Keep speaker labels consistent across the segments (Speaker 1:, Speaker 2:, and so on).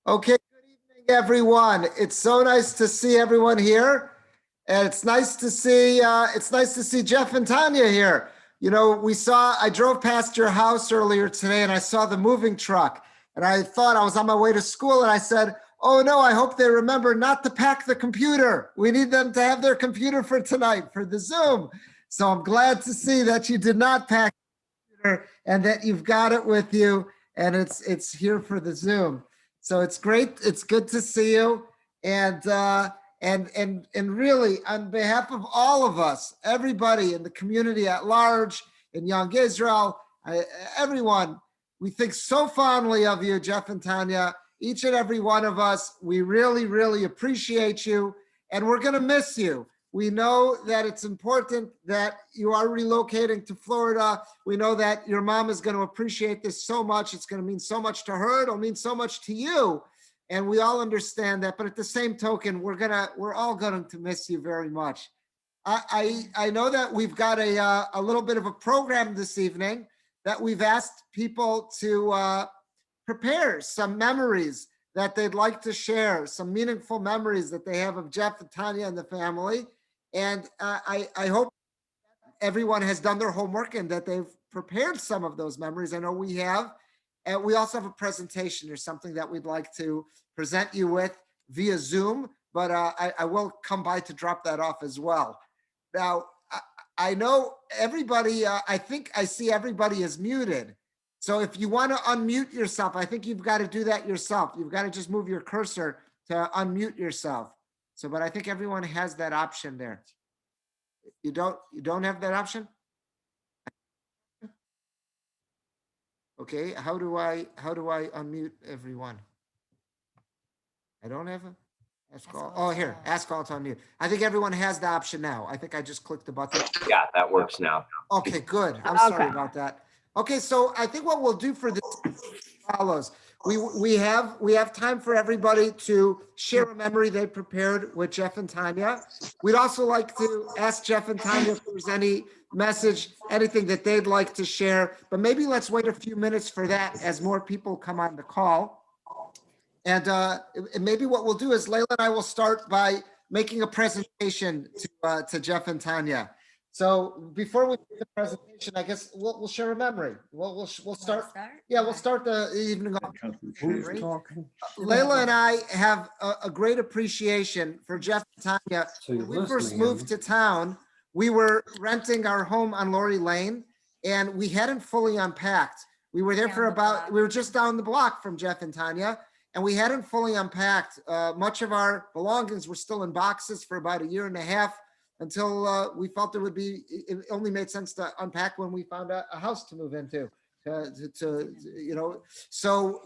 Speaker 1: Okay, good evening, everyone. It's so nice to see everyone here. And it's nice to see Jeff and Tania here. You know, I drove past your house earlier today and I saw the moving truck. And I thought I was on my way to school and I said, oh no, I hope they remember not to pack the computer. We need them to have their computer for tonight, for the Zoom. So I'm glad to see that you did not pack the computer and that you've got it with you and it's here for the Zoom. So it's great. It's good to see you. And and really, on behalf of all of us, everybody in the community at large, in Young Israel, everyone, we think so fondly of you, Jeff and Tania. Each and every one of us, we really, really appreciate you, and we're going to miss you. We know that it's important that you are relocating to Florida. We know that your mom is going to appreciate this so much. It's going to mean so much to her. It'll mean so much to you. And we all understand that. But at the same token, we're all going to miss you very much. I know that we've got a little bit of a program this evening that we've asked people to prepare some memories that they'd like to share, some meaningful memories that they have of Jeff and Tania and the family. And I hope everyone has done their homework and that they've prepared some of those memories. I know we have. And we also have a presentation or something that we'd like to present you with via Zoom, but I will come by to drop that off as well. Now, I know everybody, I think I see everybody is muted. So if you want to unmute yourself, I think you've got to do that yourself. You've got to just move your cursor to unmute yourself. So, but I think everyone has that option there. You don't have that option? Okay, how do I unmute everyone? I don't have a ask all. Oh, here, ask all to unmute. I think everyone has the option now. I think I just clicked the button.
Speaker 2: Yeah, that works now.
Speaker 1: Okay, good. I'm sorry about that. Okay, so I think what we'll do for this follows. We have time for everybody to share a memory they prepared with Jeff and Tania. We'd also like to ask Jeff and Tania if there's any message, anything that they'd like to share, but maybe let's wait a few minutes for that as more people come on the call. And maybe what we'll do is Layla and I will start by making a presentation to Jeff and Tania. So before we do the presentation, I guess we'll share a memory. We'll start. Yeah, we'll start the evening off. Layla and I have a great appreciation for Jeff and Tania. When we first moved to town, we were renting our home on Laurie Lane, and we hadn't fully unpacked. We were there for we were just down the block from Jeff and Tania, and we hadn't fully unpacked. Much of our belongings were still in boxes for about a year and a half, until we felt it only made sense to unpack when we found a house to move into. So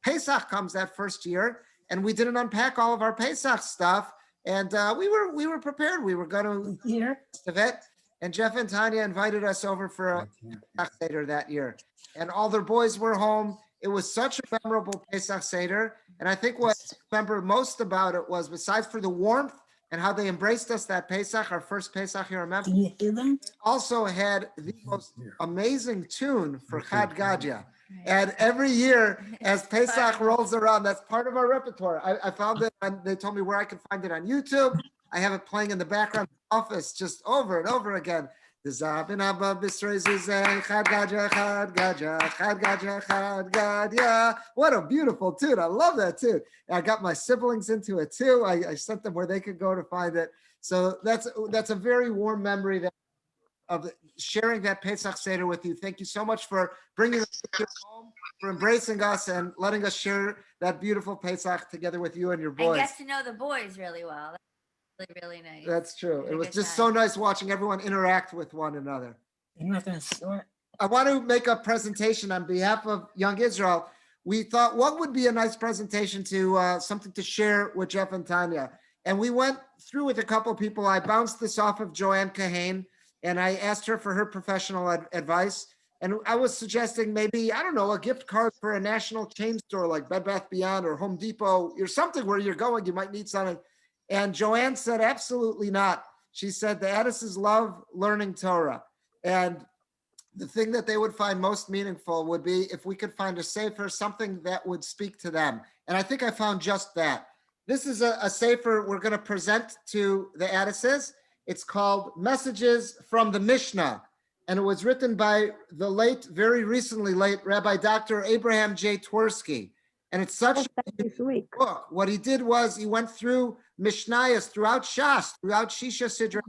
Speaker 1: Pesach comes that first year, and we didn't unpack all of our Pesach stuff, and we were prepared. We were going to of it, and Jeff and Tania invited us over for a Pesach Seder that year, and all their boys were home. It was such a memorable Pesach Seder, and I think what I remember most about it was, besides for the warmth and how they embraced us that Pesach, our first Pesach here, remember?
Speaker 3: Can you hear them?
Speaker 1: Also had the most amazing tune for Chad Gadya. And every year, as Pesach rolls around, that's part of our repertoire. I found it, and they told me where I could find it on YouTube. I have it playing in the background office just over and over again. What a beautiful tune. I love that tune. I got my siblings into it too. I sent them where they could go to find it. So that's a very warm memory of sharing that Pesach Seder with you. Thank you so much for bringing us to your home, for embracing us and letting us share that beautiful Pesach together with you and your boys.
Speaker 4: And get to know the boys really well. Really nice.
Speaker 1: That's true. It was just so nice watching everyone interact with one another. I want to make a presentation on behalf of Young Israel. We thought, what would be a nice presentation to something to share with Jeff and Tania? And we went through with a couple of people. I bounced this off of Joanne Kahane, and I asked her for her professional advice. And I was suggesting maybe, I don't know, a gift card for a national chain store like Bed Bath Beyond or Home Depot or something where you're going, you might need something. And Joanne said, absolutely not. She said the Addesses love learning Torah. And the thing that they would find most meaningful would be if we could find a sefer, something that would speak to them. And I think I found just that. This is a sefer we're going to present to the Addesses. It's called Messages from the Mishnah. And it was written by the late, very recently late Rabbi Dr. Abraham J. Twersky. And it's such a book. What he did was he went through Mishnayos throughout Shas, throughout Shisha Sidra,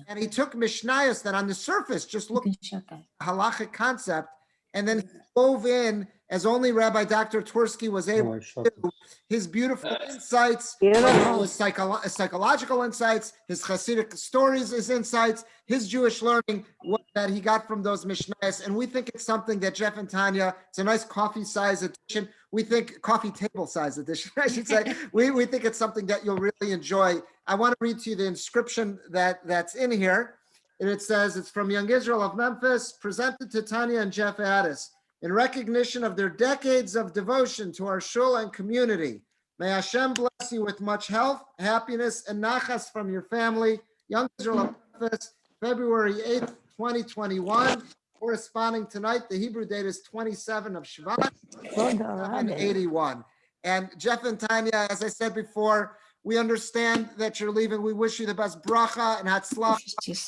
Speaker 1: and he took Mishnayos that on the surface just looked halachic concept, and then he wove in, as only Rabbi Dr. Twersky was able to do, his beautiful insights, his psychological insights, his Hasidic stories, his insights, his Jewish learning that he got from those Mishnayos. And we think it's something that Jeff and Tanya, it's a nice coffee size edition. We think coffee table size edition, I should say. We think it's something that you'll really enjoy. I want to read to you the inscription that's in here. And it says, it's from Young Israel of Memphis, presented to Tania and Jeff Addess in recognition of their decades of devotion to our shul and community. May Hashem bless you with much health, happiness, and nachas from your family. Young Israel of Memphis, February 8th, 2021. Corresponding tonight, the Hebrew date is 27 of Shvat, 781. And Jeff and Tanya, as I said before, we understand that you're leaving. We wish you the best bracha and hatzlach.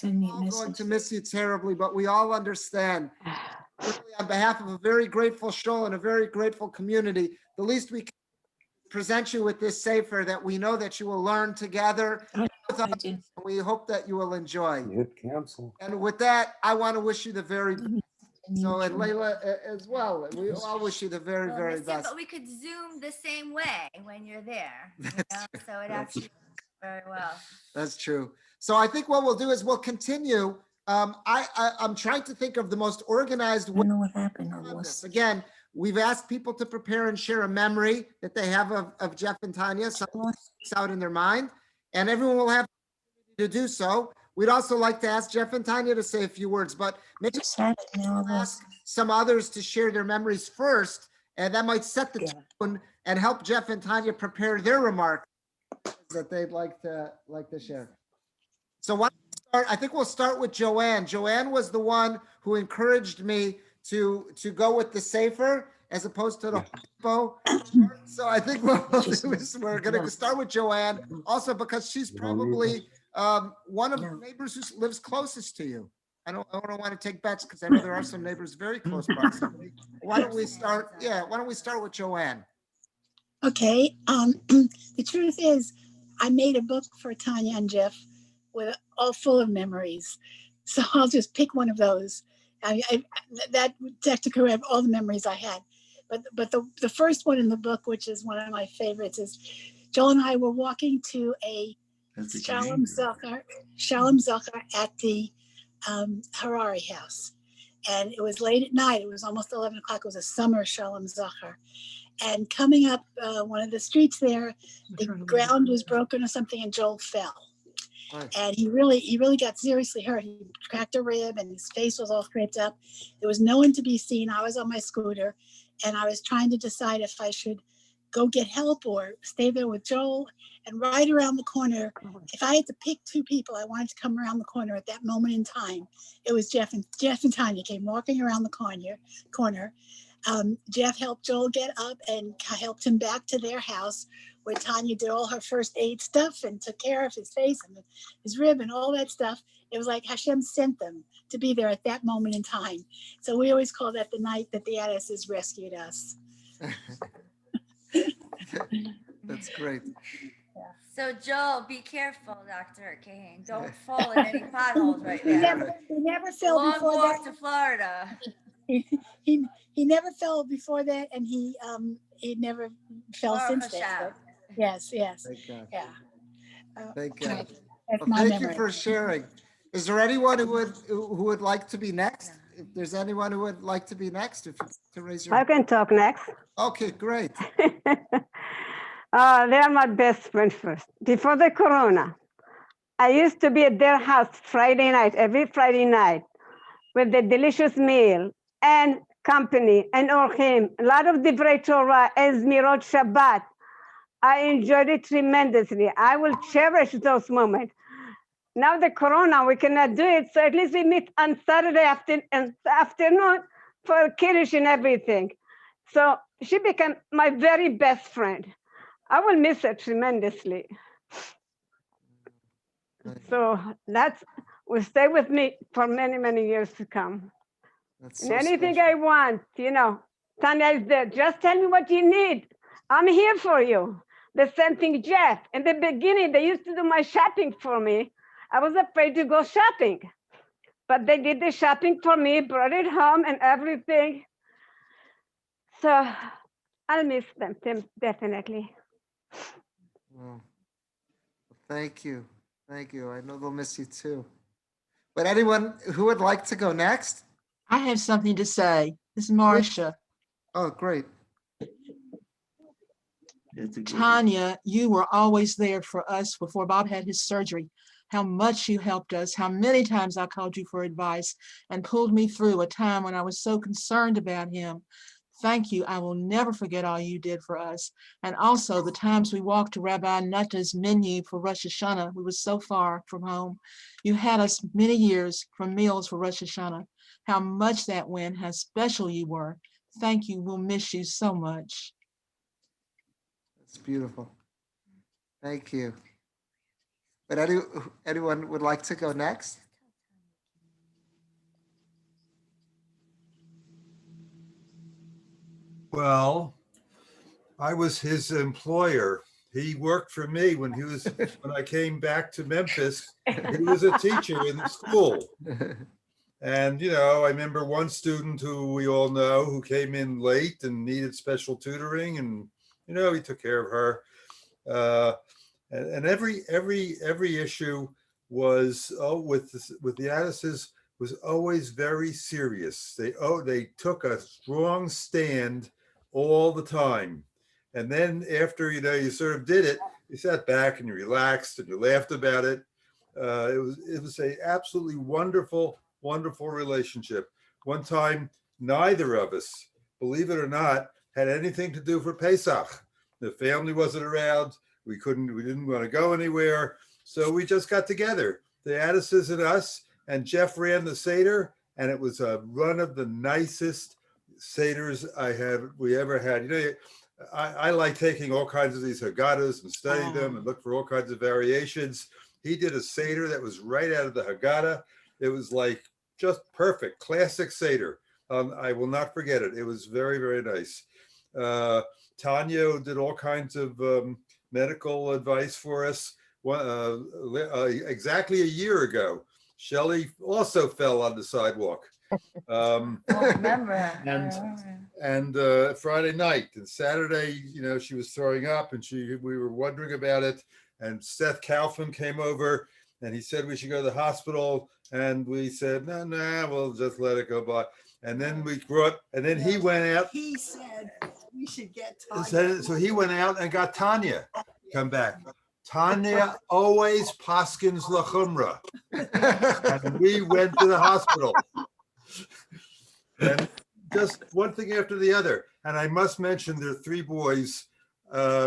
Speaker 1: We're going to miss you terribly, but we all understand. Really, on behalf of a very grateful shul and a very grateful community, the least we can present you with this sefer that we know that you will learn together with us. We hope that you will enjoy. And with that, I want to wish you the very best. So, and Layla as well. We all wish you the very, very best.
Speaker 4: But we could Zoom the same way when you're there. So it actually works very well.
Speaker 1: That's true. So I think what we'll do is we'll continue. I'm trying to think of the most organized way.
Speaker 2: I don't know what happened.
Speaker 1: Again, we've asked people to prepare and share a memory that they have of Jeff and Tanya, something that's out in their mind, and everyone will have to do so. We'd also like to ask Jeff and Tanya to say a few words, but maybe we'll ask some others to share their memories first, and that might set the tone and help Jeff and Tanya prepare their remarks that they'd like to share. So why don't we start? I think we'll start with Joanne. Joanne was the one who encouraged me to go with the sefer as opposed to the Hippo. So I think what we'll do is we're going to start with Joanne, also because she's probably one of the neighbors who lives closest to you. I don't want to take bets because I know there are some neighbors very close proximity. Why don't we start? Yeah, why don't we start with Joanne?
Speaker 3: Okay. The truth is, I made a book for Tanya and Jeff with all full of memories. So I'll just pick one of those. That technically have all the memories I had. But the first one in the book, which is one of my favorites, is Joel and I were walking to a Shalom Zachar at the Harari house. And it was late at night. It was almost 11 o'clock. It was a summer Shalom Zachar. And coming up one of the streets there, the ground was broken or something, and Joel fell. Right. And he really got seriously hurt. He cracked a rib and his face was all scraped up. There was no one to be seen. I was on my scooter and I was trying to decide if I should go get help or stay there with Joel. And right around the corner, if I had to pick two people, I wanted to come around the corner at that moment in time. It was Jeff and Tanya came walking around the corner. Jeff helped Joel get up and helped him back to their house, where Tanya did all her first aid stuff and took care of his face and his rib and all that stuff. It was like Hashem sent them to be there at that moment in time. So we always call that the night that the Addesses rescued us.
Speaker 1: That's great.
Speaker 4: Yeah. So Joel, be careful, Dr. Kane. Don't fall in any potholes right now.
Speaker 3: He never fell
Speaker 4: Long
Speaker 3: before
Speaker 4: walk
Speaker 3: that.
Speaker 4: to Florida.
Speaker 3: He never fell before that, and he never fell since then. Yes.
Speaker 1: Thank God.
Speaker 3: Yeah.
Speaker 1: Thank God.
Speaker 3: That's
Speaker 1: Well,
Speaker 3: my
Speaker 1: thank
Speaker 3: memory.
Speaker 1: you for sharing. Is there anyone who would like to be next? If there's anyone who would like to be next, if you to raise your
Speaker 5: I
Speaker 1: hand.
Speaker 5: can talk next.
Speaker 1: Okay, great.
Speaker 5: They are my best friends first. Before the corona, I used to be at their house every Friday night, with the delicious meal and company and orchim, a lot of Divrei Torah, Ezmirot Shabbat. I enjoyed it tremendously. I will cherish those moments. Now the corona, we cannot do it. So at least we meet on Saturday afternoon for Kiddush and everything. So she became my very best friend. I will miss her tremendously. So that will stay with me for many, many years to come.
Speaker 1: That's
Speaker 5: And
Speaker 1: so
Speaker 5: anything
Speaker 1: special.
Speaker 5: I want, Tania is there. Just tell me what you need. I'm here for you. The same thing, Jeff. In the beginning, they used to do my shopping for me. I was afraid to go shopping, but they did the shopping for me, brought it home and everything. So I'll miss them, definitely.
Speaker 1: Well, thank you. Thank you. I know they'll miss you too. But anyone who would like to go next?
Speaker 2: I have something to say. This is Marcia.
Speaker 1: Oh, great.
Speaker 2: Tanya, you were always there for us before Bob had his surgery. How much you helped us, how many times I called you for advice and pulled me through a time when I was so concerned about him. Thank you. I will never forget all you did for us. And also the times we walked to Rabbi Nutta's menu for Rosh Hashanah. We were so far from home. You had us many years for meals for Rosh Hashanah. How much that went, how special you were. Thank you. We'll miss you so much.
Speaker 1: It's beautiful. Thank you. But anyone would like to go next?
Speaker 6: Well, I was his employer. He worked for me when I came back to Memphis. He was a teacher in the school. And, I remember one student who we all know who came in late and needed special tutoring, and, he took care of her. And every issue was with the Addisses was always very serious. They took a strong stand all the time. And then after you sort of did it, you sat back and you relaxed and you laughed about it. It was a absolutely wonderful relationship. One time, neither of us, believe it or not, had anything to do for Pesach. The family wasn't around. We didn't want to go anywhere. So we just got together, the Addisses and us, and Jeff ran the Seder, and it was one of the nicest Seders we ever had. I like taking all kinds of these Haggadahs and studying them and look for all kinds of variations. He did a Seder that was right out of the Haggadah. It was like just perfect, classic Seder. I will not forget it. It was very, very nice. Tanya did all kinds of medical advice for us. Exactly a year ago, Shelley also fell on the sidewalk.
Speaker 4: I remember her.
Speaker 6: And Friday night and Saturday, she was throwing up, and we were wondering about it. And Seth Kaufman came over, and he said we should go to the hospital. And we said, no, we'll just let it go by. And then he went out.
Speaker 7: He said we should get Tanya.
Speaker 6: So he went out and got Tanya. Come back. Tanya always paskins lachumra. And we went to the hospital. And just one thing after the other. And I must mention there are three boys,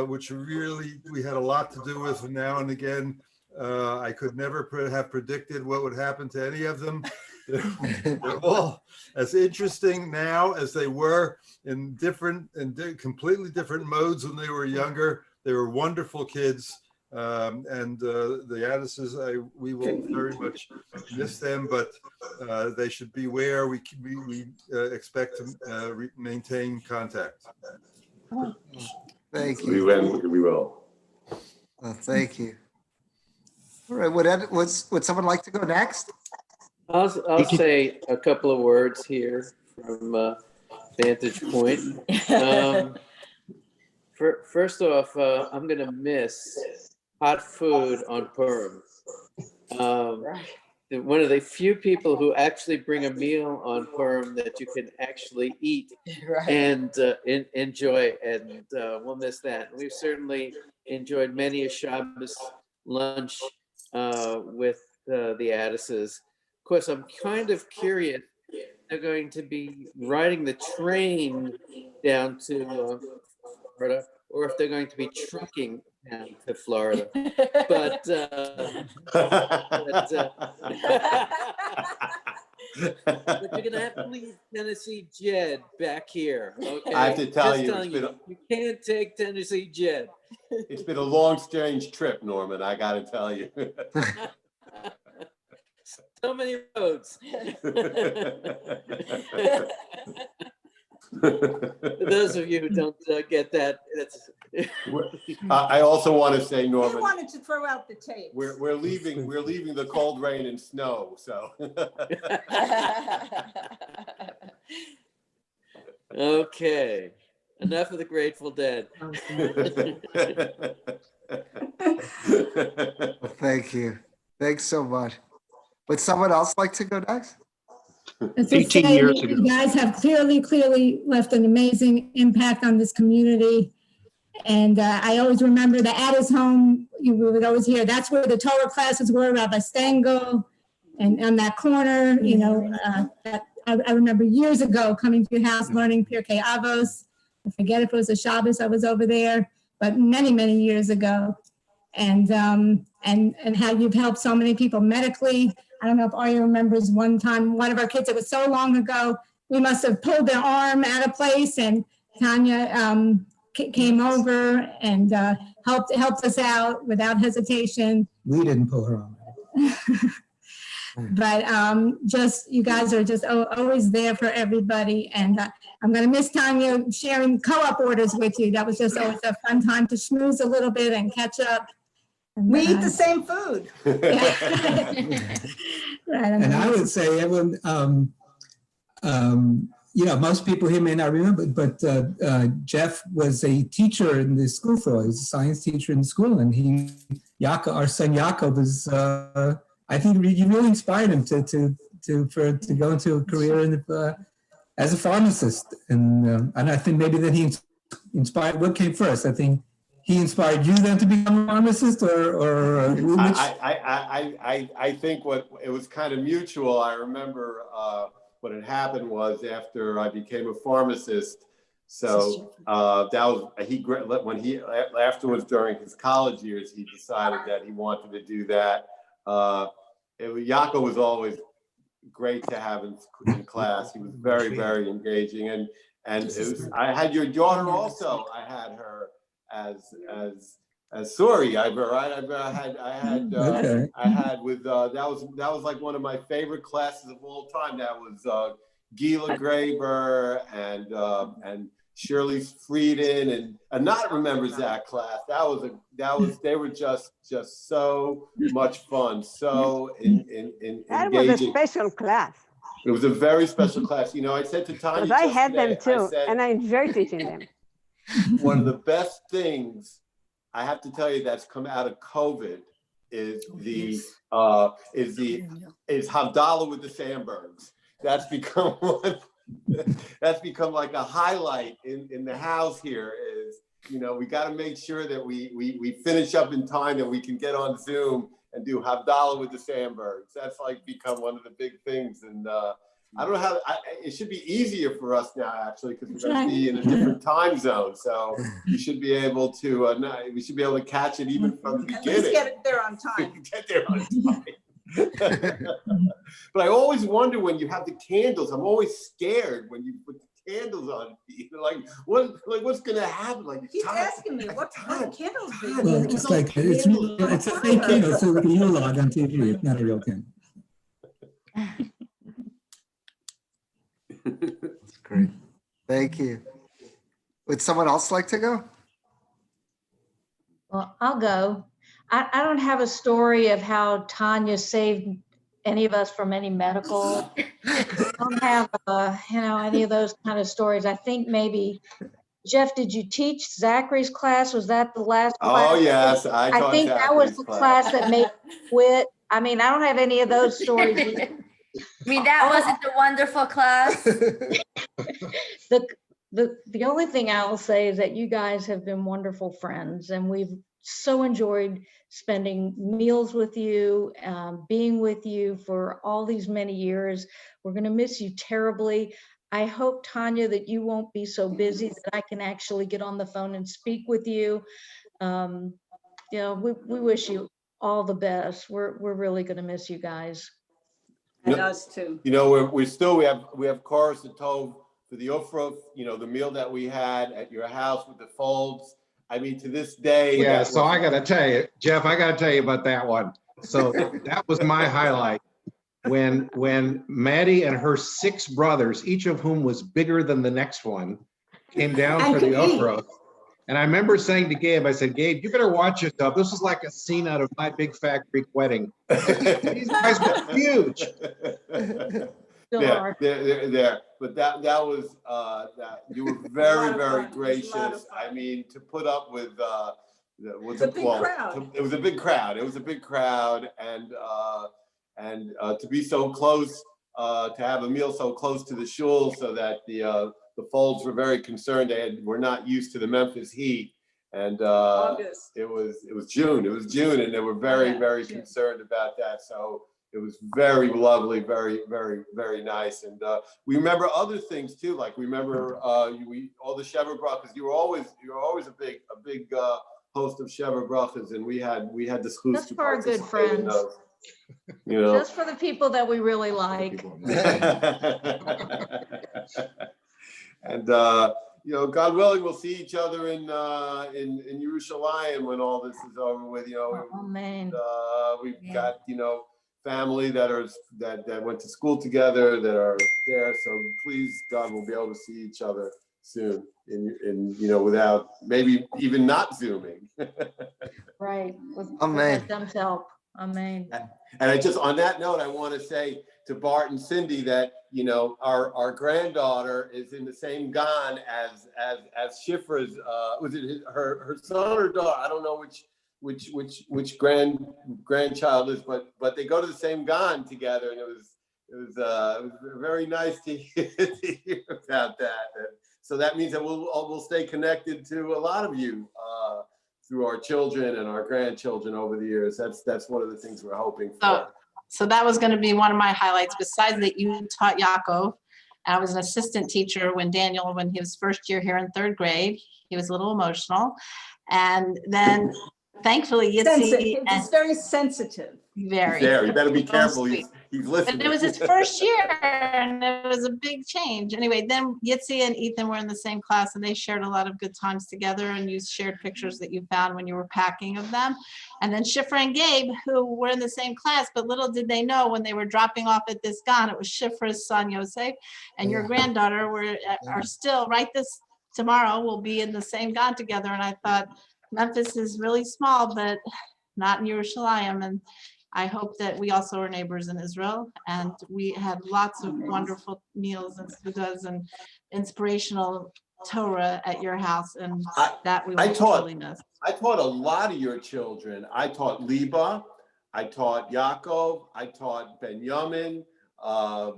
Speaker 6: which really we had a lot to do with now and again. I could never have predicted what would happen to any of them. They're all as interesting now as they were in completely different modes when they were younger. They were wonderful kids. And the Addisses, we will very much miss them, but they should beware. We expect to maintain contact.
Speaker 1: Thank
Speaker 8: We
Speaker 1: you.
Speaker 8: will.
Speaker 1: Thank you. All right. Would someone like to go next?
Speaker 9: I'll say a couple of words here from vantage point. First off, I'm going to miss hot food on Purim. One of the few people who actually bring a meal on Purim that you can actually eat and enjoy, and we'll miss that. We've certainly enjoyed many a Shabbos lunch with the Addisses. Of course, I'm kind of curious. They're going to be riding the train down to Florida, or if they're going to be trucking down to Florida. But, but you're gonna have to leave Tennessee Jed back here, okay?
Speaker 8: I have to tell
Speaker 9: Just
Speaker 8: you,
Speaker 9: telling you can't take Tennessee Jed.
Speaker 8: it's been a long, strange trip, Norman, I gotta tell you.
Speaker 9: So many roads. For those of you who don't get that, that's.
Speaker 8: I also want to say,
Speaker 7: He
Speaker 8: Norman,
Speaker 7: wanted to throw out the tape.
Speaker 8: we're leaving the cold rain and snow, so.
Speaker 9: Okay, enough of the Grateful Dead.
Speaker 1: Well, thank you. Thanks so much. Would someone else like to go next?
Speaker 10: As I
Speaker 11: 18
Speaker 10: say,
Speaker 11: years ago.
Speaker 10: you guys have clearly left an amazing impact on this community. And I always remember the Addess home, we would always hear, that's where the Torah classes were, Rabbi Stengel, and on that corner, you know, that I remember years ago coming to your house, learning Pirkei Avos. I forget if it was a Shabbos I was over there, but many years ago. And how you've helped so many people medically. I don't know if Arya remembers one time, one of our kids, it was so long ago, we must have pulled their arm out of place, and Tanya came over and helped us out without hesitation.
Speaker 11: We didn't pull her on.
Speaker 10: But just, you guys are just always there for everybody. And I'm going to miss Tanya sharing co-op orders with you. That was just always a fun time to schmooze a little bit and catch up. And,
Speaker 7: We eat the same food.
Speaker 10: Right,
Speaker 11: And I would say everyone, you know, most people here may not remember, but Jeff was a teacher in the school for, he was a science teacher in school, and our son Yaakov was, I think you really inspired him to go into a career as a pharmacist, and I think maybe that he inspired. What came first? I think he inspired you then to become a pharmacist, or which?
Speaker 8: I think it was kind of mutual. I remember what had happened was after I became a pharmacist. So that was when he afterwards during his college years, he decided that he wanted to do that. Yaakov was always great to have in class. He was very engaging, and it was, I had your daughter also. I had her as Suri. I had with that was like one of my favorite classes of all time. That was Gila Graber and Shirley Frieden, and Anat remembers that class. They were just so much fun, so engaging.
Speaker 5: That was a special class.
Speaker 8: It was a very special class. You know, I said to Tanya,
Speaker 5: Because I had them too, and I enjoyed teaching them.
Speaker 8: One of the best things I have to tell you that's come out of COVID is Havdalah with the Sandbergs. That's become like a highlight in the house here. Is, you know, we got to make sure that we finish up in time, that we can get on Zoom and do Havdalah with the Sandbergs. That's like become one of the big things, and I don't know how. It should be easier for us now, actually, because we're going to be in a different time zone. So we should be able to. We should be able to catch it even from the beginning.
Speaker 7: Let's get there on time.
Speaker 8: Get there on time. But I always wonder when you have the candles. I'm always scared when you put the candles on. What's going to happen? Like,
Speaker 7: He's asking me what candles do you
Speaker 11: Well,
Speaker 7: use?
Speaker 11: it's a fake candle, so like a log on TV. It's not a real candle.
Speaker 1: That's great. Thank you. Would someone else like to go?
Speaker 12: Well, I'll go. I don't have a story of how Tanya saved any of us from any medical. I don't have, any of those kind of stories. I think maybe, Jeff, did you teach Zachary's class? Was that the last class?
Speaker 8: Oh, yes. I
Speaker 12: think that was the class that made me quit. I mean, I don't have any of those stories.
Speaker 4: I mean, that wasn't the wonderful class.
Speaker 12: The only thing I will say is that you guys have been wonderful friends, and we've so enjoyed spending meals with you, being with you for all these many years. We're going to miss you terribly. I hope, Tanya, that you won't be so busy that I can actually get on the phone and speak with you. You know, we wish you all the best. We're really going to miss you guys.
Speaker 7: And us too.
Speaker 8: You know, we have Chorus Tov for the Ofra, you know, the meal that we had at your house with the folds. I mean, to this day.
Speaker 13: Yeah, so I got to tell you, Jeff, I got to tell you about that one. So that was my highlight. When Maddie and her 6 brothers, each of whom was bigger than the next one, came down for the Ofra. And I remember saying to Gabe, I said, Gabe, you better watch yourself. This is like a scene out of My Big Fat Greek Wedding. These guys were huge.
Speaker 8: There. But that was that you were very gracious. I mean, to put up with what's it called? It was a big crowd. It was a big crowd, and to be so close, to have a meal so close to the shul, so that the folds were very concerned. They were not used to the Memphis heat, and it was June. It was June, and they were very concerned about that. So it was very lovely, very nice. And we remember other things too. Like we remember all the Shever Brachas. You were always a big host of Shever Brachas, and we had the schus.
Speaker 12: That's for our good friends.
Speaker 8: You know,
Speaker 12: just for the people that we really like.
Speaker 8: And you know, God willing, we'll see each other in Yerushalayim when all this is over with. You know,
Speaker 12: Amen.
Speaker 8: We've got, you know, family that went to school together that are there. So please, God, we'll be able to see each other soon. In you know, without maybe even not Zooming.
Speaker 12: Right.
Speaker 1: Amen.
Speaker 12: With Hashem's help. Amen.
Speaker 8: And I just, on that note, I want to say to Bart and Cindy that, you know, our granddaughter is in the same gan as Shifra's. Was it her son or daughter? I don't know which grandchild is, but they go to the same gan together, and it was very nice to hear about that. And so that means that we'll stay connected to a lot of you through our children and our grandchildren over the years. That's one of the things we're hoping for.
Speaker 14: So that was going to be one of my highlights. Besides that, you taught Yaakov. I was an assistant teacher when he was first year here in 3rd grade. He was a little emotional. And then thankfully,
Speaker 7: It's very sensitive.
Speaker 14: Very.
Speaker 8: You better be careful. He's listening.
Speaker 14: But it was his first year, and it was a big change. Anyway, then Yitzi and Ethan were in the same class, and they shared a lot of good times together, and you shared pictures that you found when you were packing of them. And then Shifra and Gabe, who were in the same class, but little did they know when they were dropping off at this gan, it was Shifra's son, Yosef, and your granddaughter are still, tomorrow, will be in the same gan together. And I thought, Memphis is really small, but not in Yerushalayim. And I hope that we also are neighbors in Israel, and we had lots of wonderful meals and sudas and inspirational Torah at your house, and that we will really miss.
Speaker 8: I taught a lot of your children. I taught Liba, I taught Yaakov, I taught Benjamin.
Speaker 14: Alana?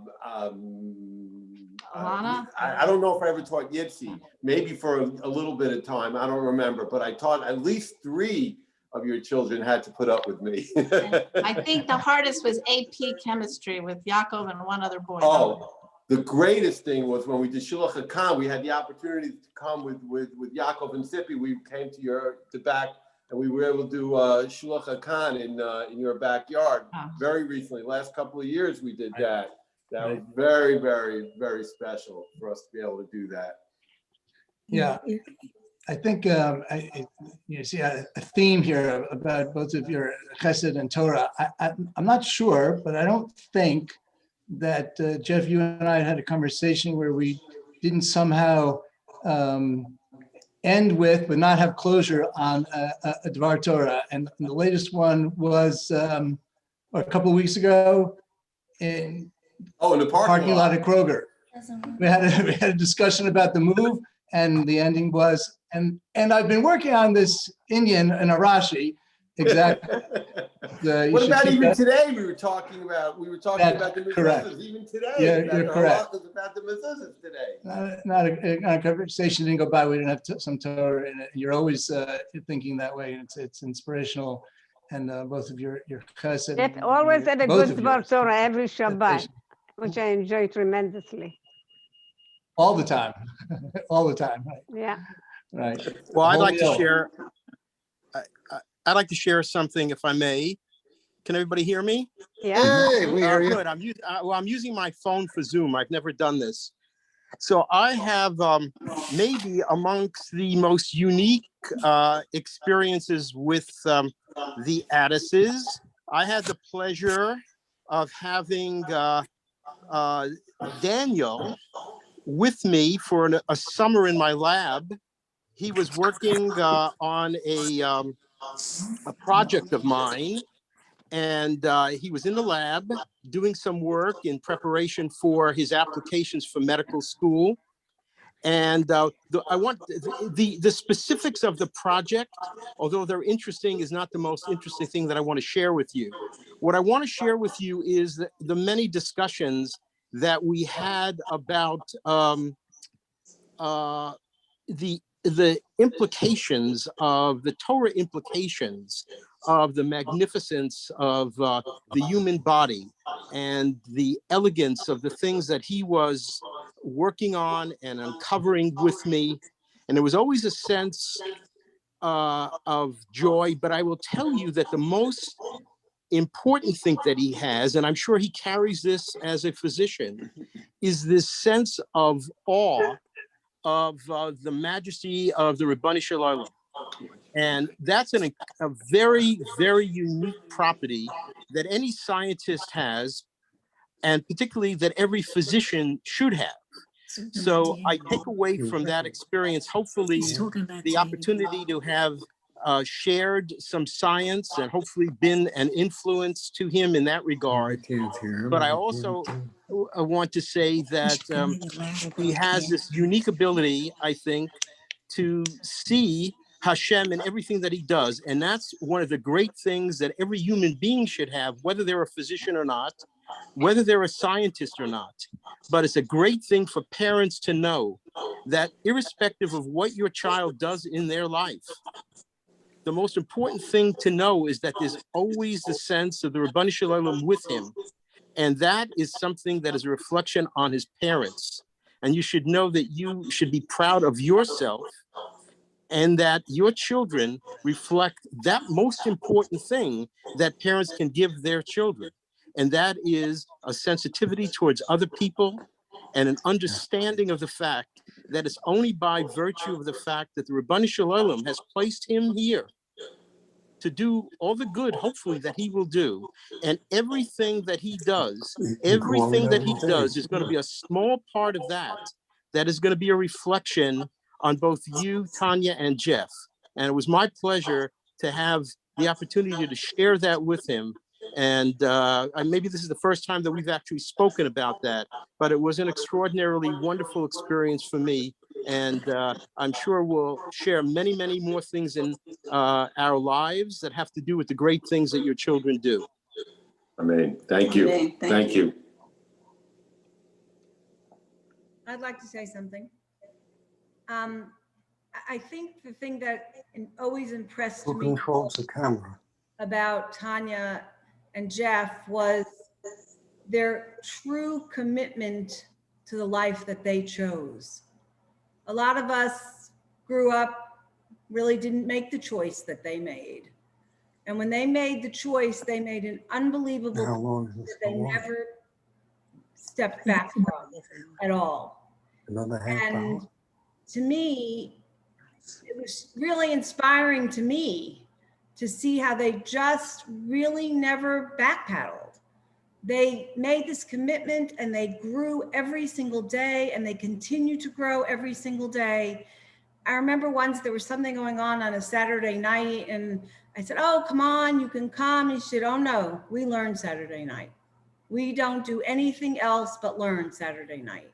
Speaker 8: I don't know if I ever taught Yitzi, maybe for a little bit of time, I don't remember, but I taught at least 3 of your children had to put up with me.
Speaker 14: I think the hardest was AP chemistry with Yaakov and one other boy.
Speaker 8: Oh, the greatest thing was when we did Shulach HaKhan, we had the opportunity to come with Yaakov and Sippy. We came to back, and we were able to do Shulach HaKhan in your backyard. Very recently, last couple of years we did that. That was very, very, very special for us to be able to do that.
Speaker 15: Yeah. I think you see a theme here about both of your chesed and Torah. I'm not sure, but I don't think that, Jeff, you and I had a conversation where we didn't somehow end with, but not have closure on a Dvar Torah. And the latest one was a couple of weeks ago in
Speaker 8: the
Speaker 15: parking lot at Kroger. We had a discussion about the move, and the ending was, and I've been working on this Indian and a Rashi, exactly.
Speaker 8: What about even today? We were talking about the mezuzahs. Even today,
Speaker 15: you're correct.
Speaker 8: About the mezuzahs today.
Speaker 15: Not a conversation didn't go by. We didn't have some Torah in it. You're always thinking that way, and it's inspirational. And both of your chesed.
Speaker 5: It always had a good Dvar Torah every Shabbat, which I enjoy tremendously.
Speaker 15: all the time, all the time. Right.
Speaker 5: Yeah.
Speaker 15: Right.
Speaker 16: Well, I'd
Speaker 15: Whole
Speaker 16: like to
Speaker 15: meal.
Speaker 16: share. I'd like to share something, if I may. Can everybody hear me?
Speaker 5: Yeah.
Speaker 1: Hey, we hear you.
Speaker 16: Good. I'm using my phone for Zoom. I've never done this. So I have maybe amongst the most unique experiences with the Addesses. I had the pleasure of having Daniel with me for a summer in my lab. He was working on a project of mine, and he was in the lab doing some work in preparation for his applications for medical school. And I want the specifics of the project, although they're interesting, is not the most interesting thing that I want to share with you. What I want to share with you is the many discussions that we had about the implications of the Torah implications of the magnificence of the human body and the elegance of the things that he was working on and uncovering with me. And there was always a sense of joy, but I will tell you that the most important thing that he has, and I'm sure he carries this as a physician, is this sense of awe of the majesty of the Ribbon Shalom. And that's a very, very unique property that any scientist has, and particularly that every physician should have. So I take away from that experience, hopefully, the opportunity to have shared some science and hopefully been an influence to him in that regard. But I also want to say that he has this unique ability, I think, to see Hashem in everything that he does. And that's one of the great things that every human being should have, whether they're a physician or not, whether they're a scientist or not. But it's a great thing for parents to know that irrespective of what your child does in their life, the most important thing to know is that there's always the sense of the Ribbon Shalom with him. And that is something that is a reflection on his parents. And you should know that you should be proud of yourself and that your children reflect that most important thing that parents can give their children. And that is a sensitivity towards other people and an understanding of the fact that it's only by virtue of the fact that the Ribbon Shalom has placed him here to do all the good, hopefully, that he will do. And everything that he does is going to be a small part of that is going to be a reflection on both you, Tanya, and Jeff. And it was my pleasure to have the opportunity to share that with him. And maybe this is the first time that we've actually spoken about that, but it was an extraordinarily wonderful experience for me. And I'm sure we'll share many, many more things in our lives that have to do with the great things that your children do.
Speaker 8: Amen. Thank you.
Speaker 7: Amen.
Speaker 8: Thank you.
Speaker 17: I'd like to say something. I think the thing that always impressed
Speaker 18: Who
Speaker 17: me
Speaker 18: controls the camera?
Speaker 17: about Tanya and Jeff was their true commitment to the life that they chose. A lot of us grew up, really didn't make the choice that they made. And when they made the choice, they made an unbelievable
Speaker 18: How long is
Speaker 17: choice
Speaker 18: this
Speaker 17: that they
Speaker 18: going on?
Speaker 17: never stepped back from at all.
Speaker 18: Another half
Speaker 17: And
Speaker 18: hour?
Speaker 17: to me, it was really inspiring to me to see how they just really never backpedaled. They made this commitment and they grew every single day and they continue to grow every single day. I remember once there was something going on a Saturday night and I said, "Oh, come on, you can come." And she said, "Oh no, we learn Saturday night. We don't do anything else but learn Saturday night."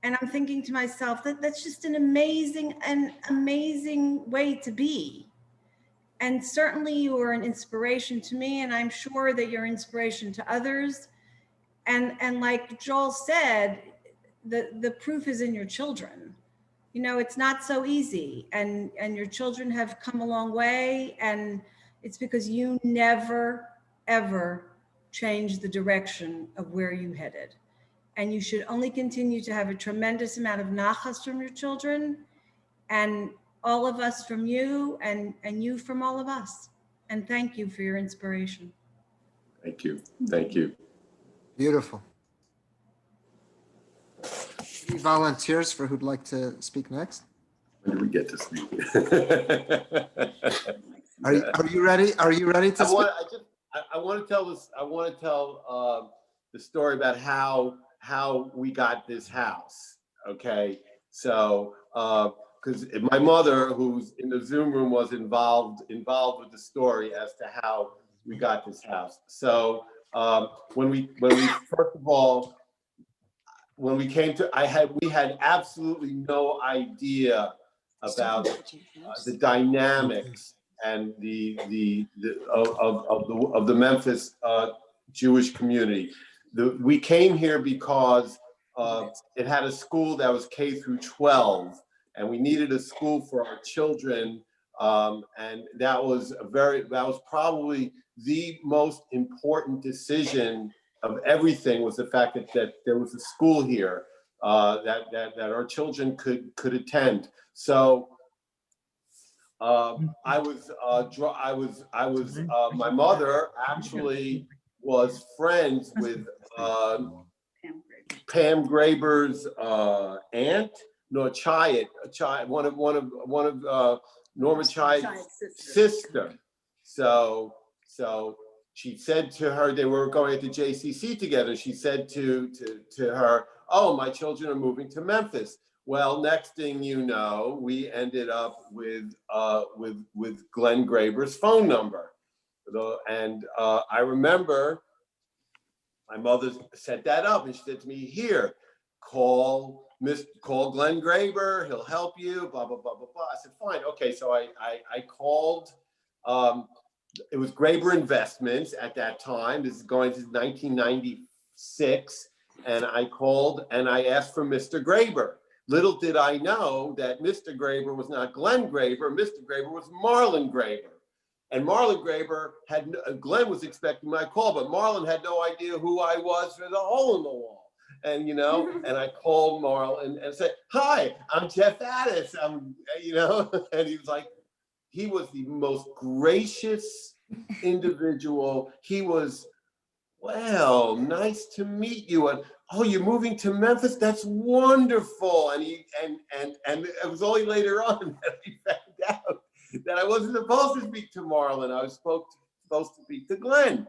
Speaker 17: And I'm thinking to myself that that's just an amazing way to be. And certainly you are an inspiration to me, and I'm sure that you're inspiration to others. And like Joel said, the proof is in your children. You know, it's not so easy, and your children have come a long way, and it's because you never, ever changed the direction of where you headed. and you should only continue to have a tremendous amount of nachas from your children, and all of us from you, and you from all of us. And thank you for your inspiration.
Speaker 8: Thank you. Thank you.
Speaker 1: Beautiful. Any volunteers for who'd like to speak next?
Speaker 8: When do we get to speak?
Speaker 1: Are you ready? Are you ready to speak?
Speaker 8: I want to tell this. I want to tell the story about how we got this house. Okay, so because my mother, who's in the Zoom room, was involved with the story as to how we got this house. So when we first of all, when we came to, we had absolutely no idea about the dynamics and of the Memphis Jewish community. We came here because it had a school that was K through 12, and we needed a school for our children, and that was probably the most important decision of everything, was the fact that there was a school here that our children could attend. So my mother actually was friends with Pam Graber's aunt, one of Norma Chiat's sister. So she said to her, they were going to JCC together. She said to her, "Oh, my children are moving to Memphis." Well, next thing you know, we ended up with Glenn Graber's phone number, and I remember my mother set that up, and she said to me, "Here, call Glenn Graber. He'll help you." Blah blah blah blah blah. I said, "Fine, okay." So I called. It was Graber Investments at that time. This is going to 1996. And I called and I asked for Mr. Graber. Little did I know that Mr. Graber was not Glenn Graber. Mr. Graber was Marlon Graber. And Marlon Graber Glenn was expecting my call, but Marlon had no idea who I was for the hole in the wall. And, and I called Marlon and said, "Hi, I'm Jeff Addess." And he was like, he was the most gracious individual. He was, "Well, nice to meet you. And oh, you're moving to Memphis? That's wonderful." And and it was only later on that I found out that I wasn't supposed to speak to Marlon. I was supposed to speak to Glenn.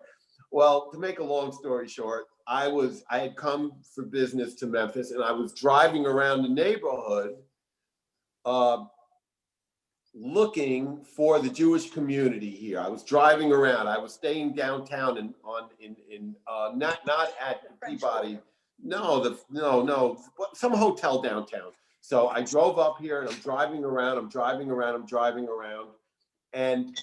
Speaker 8: Well, to make a long story short, I had come for business to Memphis, and I was driving around the neighborhood, looking for the Jewish community here. I was driving around. I was staying downtown not at Peabody. No, some hotel downtown. So I drove up here and I'm driving around. And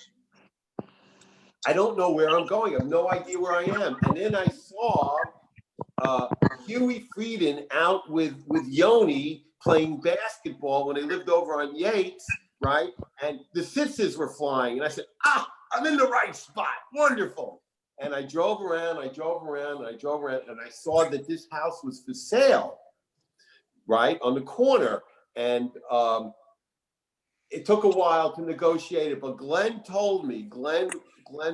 Speaker 8: I don't know where I'm going. I have no idea where I am. And then I saw Huey Frieden out with Yoni playing basketball when they lived over on Yates, right? And the tzitzis were flying. And I said, I'm in the right spot. Wonderful. And I drove around, and I saw that this house was for sale, right, on the corner. And it took a while to negotiate it, but Glenn told me, Glenn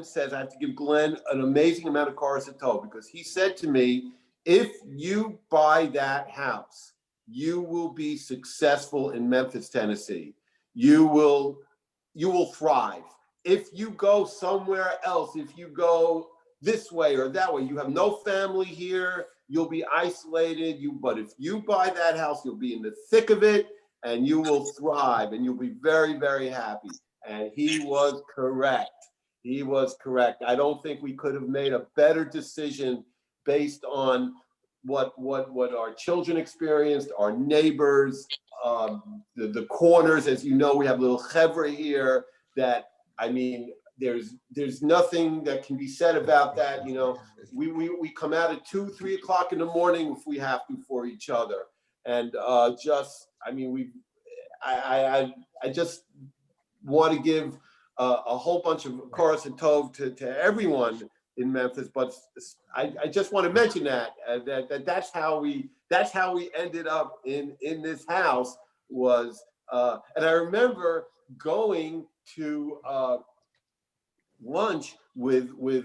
Speaker 8: says I have to give Glenn an amazing amount of chorus because he said to me, if you buy that house, you will be successful in Memphis, Tennessee. You will thrive. If you go somewhere else, if you go this way or that way, you have no family here, you'll be isolated. But if you buy that house, you'll be in the thick of it and you will thrive and you'll be very, very happy. And he was correct. He was correct. I don't think we could have made a better decision based on what our children experienced, our neighbors, the corners. As you know, we have little chevra here that, I mean, there's nothing that can be said about that. We come out at 2-3 o'clock in the morning if we have to for each other. And I just want to give a whole bunch of chorus and tov to everyone in Memphis. But I just want to mention that that's how we ended up in this house was. And I remember going to lunch with Marlon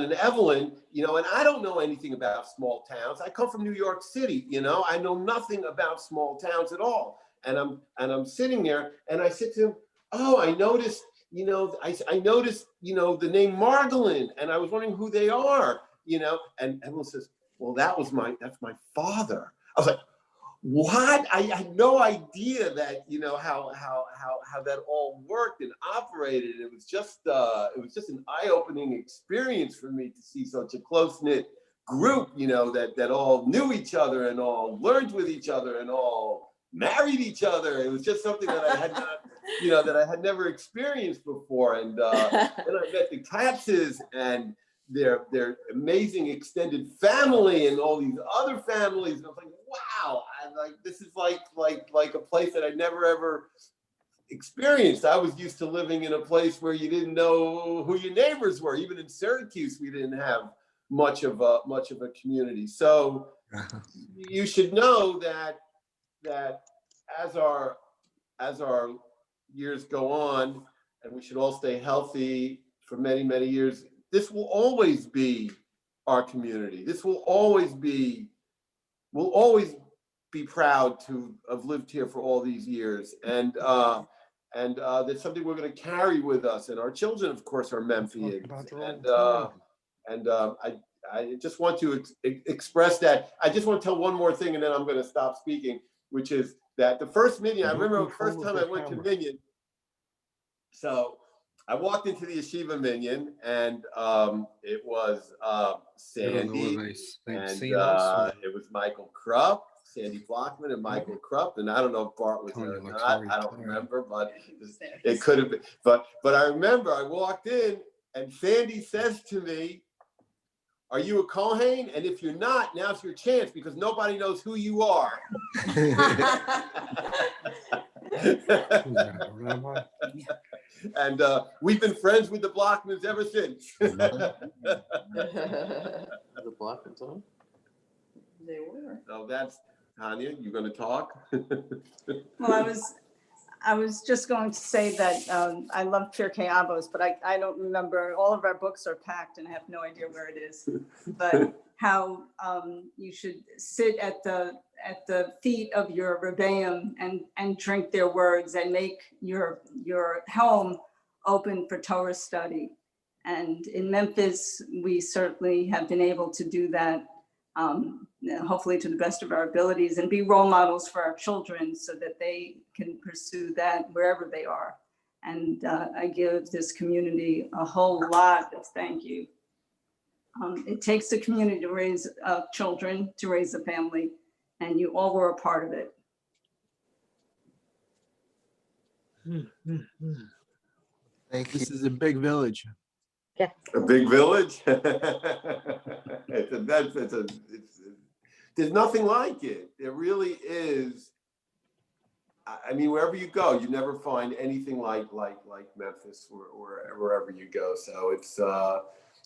Speaker 8: and Evelyn, you know, and I don't know anything about small towns. I come from New York City, you know, I know nothing about small towns at all. And I'm sitting there and I said to him, oh, I noticed, you know, I noticed, you know, the name Margolin, and I was wondering who they are, you know, and Evelyn says, well, that's my father. I was like, what? I had no idea that, you know, how that all worked and operated. It was just an eye-opening experience for me to see such a close-knit group, you know, that all knew each other and all learned with each other and all married each other. It was just something that I had not, you know, that I had never experienced before. And then I met the Katzes and their amazing extended family and all these other families. And I was like, wow, this is like a place that I'd never ever experienced. I was used to living in a place where you didn't know who your neighbors were. Even in Syracuse, we didn't have much of a community. So you should know that as our years go on, and we should all stay healthy for many, many years, this will always be our community. This will always be, we'll always be proud to have lived here for all these years. And that's something we're going to carry with us. And our children, of course, are Memphians. And I just want to express that. I just want to tell one more thing, and then I'm going to stop speaking, which is that the first minyan, I remember the first time I went to minyan. So I walked into the yeshiva minyan, and it was Sandy, and it was Michael Krupp, Sandy Blockman, and Michael Krupp, and I don't know if Bart was there or not. I don't remember, but it could have been. But I remember I walked in, and Sandy says to me, "Are you a Kohen? And if you're not, now's your chance because nobody knows who you are." And we've been friends with the Blockmans ever since.
Speaker 9: The Blockmans, huh?
Speaker 17: They were.
Speaker 8: So that's Tania. You're going to talk.
Speaker 17: Well, I was just going to say that I love Pirkei Avos, but I don't remember. All of our books are packed, and I have no idea where it is. But how you should sit at the feet of your rebbeim and drink their words and make your home open for Torah study. And in Memphis, we certainly have been able to do that. Hopefully to the best of our abilities, and be role models for our children so that they can pursue that wherever they are. And I give this community a whole lot of thank you. It takes a community to raise children, to raise a family, and you all were a part of it.
Speaker 1: Thank you.
Speaker 16: This is a big village.
Speaker 8: Yeah. A big village? There's nothing like it. There really is. I mean, wherever you go, you never find anything like Memphis or wherever you go. So it's,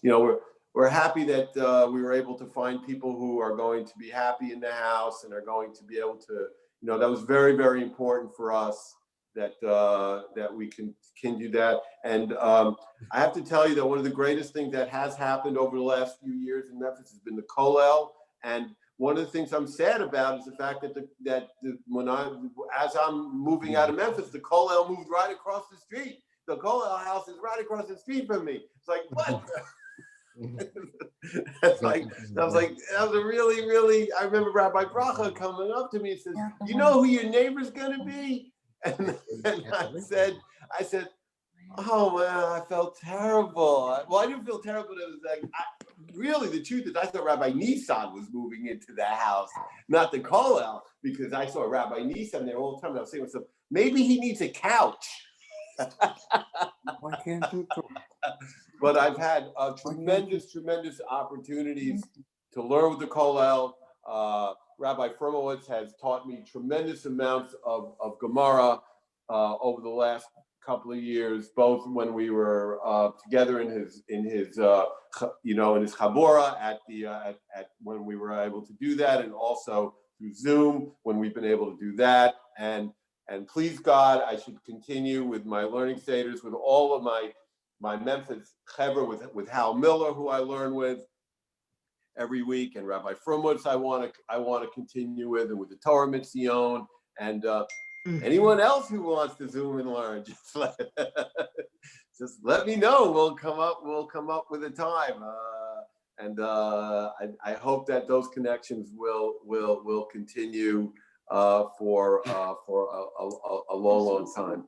Speaker 8: you know, we're happy that we were able to find people who are going to be happy in the house and are going to be able to, you know, that was very, very important for us that we can do that. And I have to tell you that one of the greatest things that has happened over the last few years in Memphis has been the kollel. And one of the things I'm sad about is the fact that as I'm moving out of Memphis, the kollel moved right across the street. The kollel house is right across the street from me. It's like, what? That was a really, really, I remember Rabbi Bracha coming up to me and says, "You know who your neighbor's gonna be?" And I said, "Oh man, I felt terrible." Well, I didn't feel terrible. It was like, really, the truth is, I thought Rabbi Nissan was moving into the house, not the kollel, because I saw Rabbi Nissan there all the time. And I was saying to myself, maybe he needs a couch.
Speaker 18: Why can't you talk?
Speaker 8: But I've had tremendous opportunities to learn with the kollel. Rabbi Firmowitz has taught me tremendous amounts of Gemara over the last couple of years, both when we were together in his you know, in his chabura at when we were able to do that, and also through Zoom when we've been able to do that. And please God, I should continue with my learning staters, with all of my Memphis chevra, with Hal Miller, who I learn with every week, and Rabbi Frumwitz I want to continue with, and with the Torah Mitzion, and anyone else who wants to Zoom and learn, just let me know. We'll come up with a time, and I hope that those connections will continue for a long time.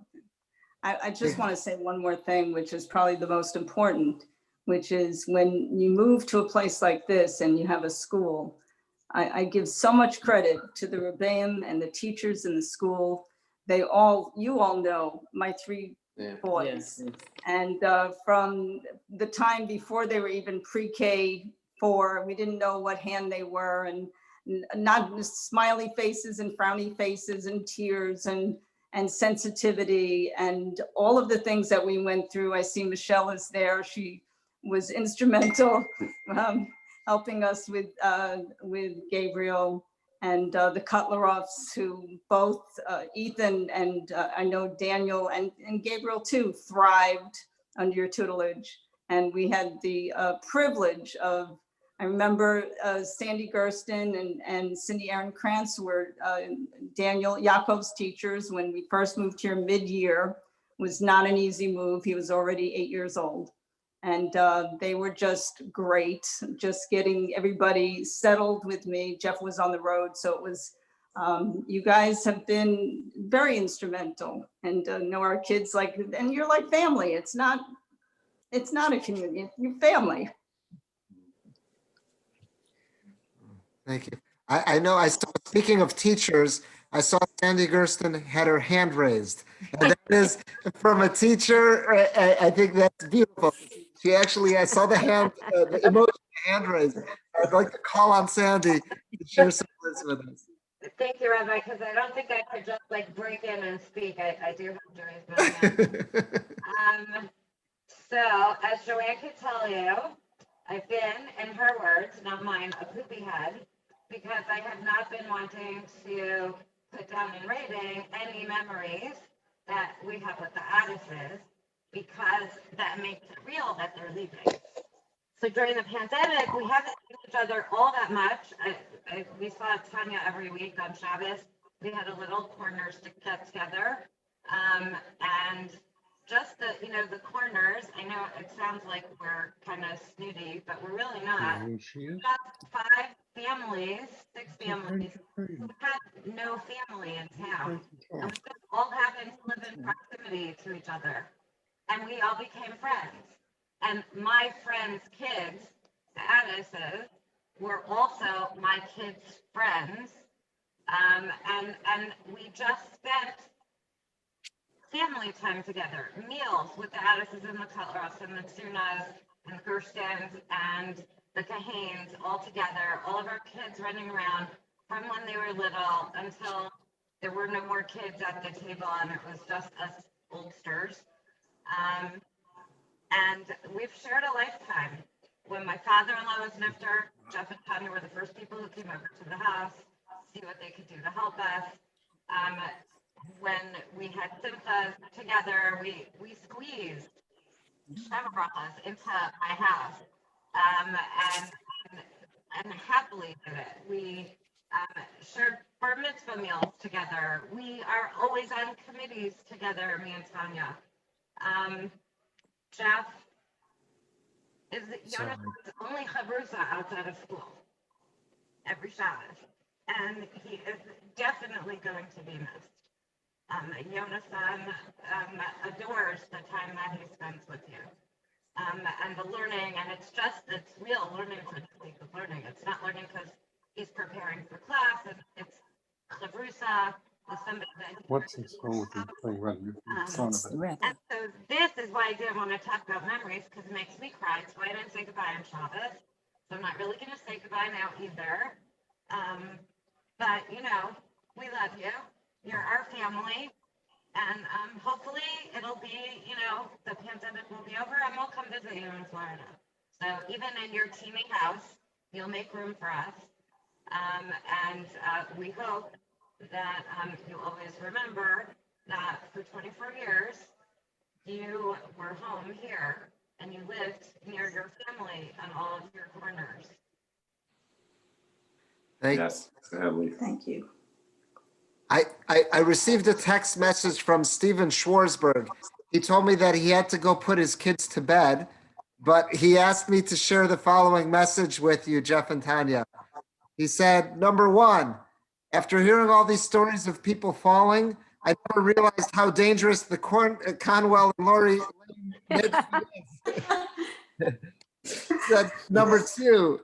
Speaker 7: I just want to say one more thing, which is probably the most important, which is when you move to a place like this and you have a school, I give so much credit to the Rebbeim and the teachers in the school. You all know my three boys.
Speaker 9: Yeah.
Speaker 7: And from the time before they were even pre-K 4, we didn't know what hand they were, and not smiley faces and frowny faces and tears and sensitivity and all of the things that we went through. I see Michelle is there. She was instrumental helping us with Gabriel and the Cutleroffs, who both Ethan and I know Daniel and Gabriel too thrived under your tutelage. And we had the privilege of, I remember Sandy Gersten and Cindy Aaron Krantz were Daniel Yaakov's teachers when we first moved here mid-year. Was not an easy move. He was already 8 years old. And they were just great, just getting everybody settled with me. Jeff was on the road, so it was, you guys have been very instrumental, and know our kids like, and you're like family. It's not a community, you're family.
Speaker 1: Thank you. I know I saw, speaking of teachers, I saw Sandy Gersten had her hand raised. And that is from a teacher. I think that's beautiful. She actually, I saw the hand, the emoji, the hand raised. I'd like to call on Sandy to share some words with us.
Speaker 19: Thank you, Rabbi, because I don't think I could just like break in and speak. I do have to raise my hand. So, as Joanne could tell you, I've been, in her words, not mine, a poopy head, because I have not been wanting to put down in writing any memories that we have with the Addesses, because that makes it real that they're leaving. So during the pandemic, we haven't seen each other all that much. We saw Tania every week on Shabbos. We had a little corners to get together. And just the corners, I know it sounds like we're kind of snooty, but we're really not. Just 5 families, 6 families who had no family in town. And we just all happened to live in proximity to each other. And we all became friends. And my friends' kids, the Addesses, were also my kids' friends. And we just spent family time together, meals with the Addesses and the Cutleroffs and the Tsunas and the Gerstens and the Cahanes all together, all of our kids running around from when they were little until there were no more kids at the table and it was just us oldsters. And we've shared a lifetime. When my father-in-law was nifter, Jeff and Tanya were the first people who came over to the house, see what they could do to help us. When we had simchas together, we squeezed Sheva brachas into my house, and happily did it. We shared bar mitzvah meals together. We are always on committees together, me and Tanya. Jeff is Jonathan's only chavrusa outside of school every Shabbos, and he is definitely going to be missed. Jonathan adores the time that he spends with you, and the learning, and it's real learning for the sake of learning. It's not learning because he's preparing for class, and it's chavrusa with somebody that
Speaker 18: What's this wrong with you playing right in front of it?
Speaker 19: and so this is why I didn't want to talk about memories, because it makes me cry. It's why I didn't say goodbye on Shabbos. So I'm not really going to say goodbye now either. But we love you. You're our family, and hopefully in it'll be, the pandemic will be over and we'll come visit you in Florida. So even in your teeny house, you'll make room for us. And we hope that you always remember that for 24 years, you were home here and you lived near your family on all of your corners.
Speaker 8: Yes, family.
Speaker 7: Thank you.
Speaker 1: I received a text message from Steven Schwarzberg. He told me that he had to go put his kids to bed, but he asked me to share the following message with you, Jeff and Tanya. He said, number one, after hearing all these stories of people falling, I never realized how dangerous the Conwell and Lori said, number two,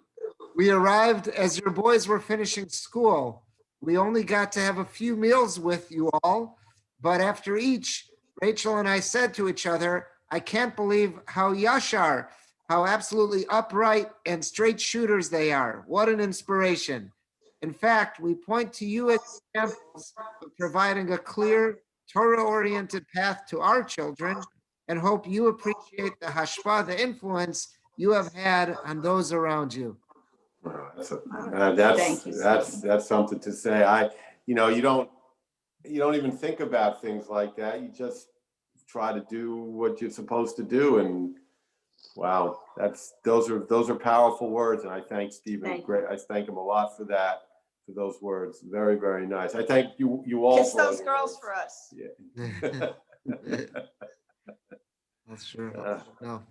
Speaker 1: we arrived as your boys were finishing school. We only got to have a few meals with you all, but after each, Rachel and I said to each other, I can't believe how yashar, how absolutely upright and straight shooters they are. What an inspiration. In fact, we point to you as examples of providing a clear, Torah-oriented path to our children and hope you appreciate the hashpah, the influence you have had on those around you.
Speaker 8: That's something to say. You don't even think about things like that. You just try to do what you're supposed to do, and wow, those are powerful words. And I thank Stephen. I thank him a lot for that, for those words. Very, very nice. I thank you all.
Speaker 7: Kiss those girls for us.
Speaker 8: Yeah.
Speaker 1: That's true. No.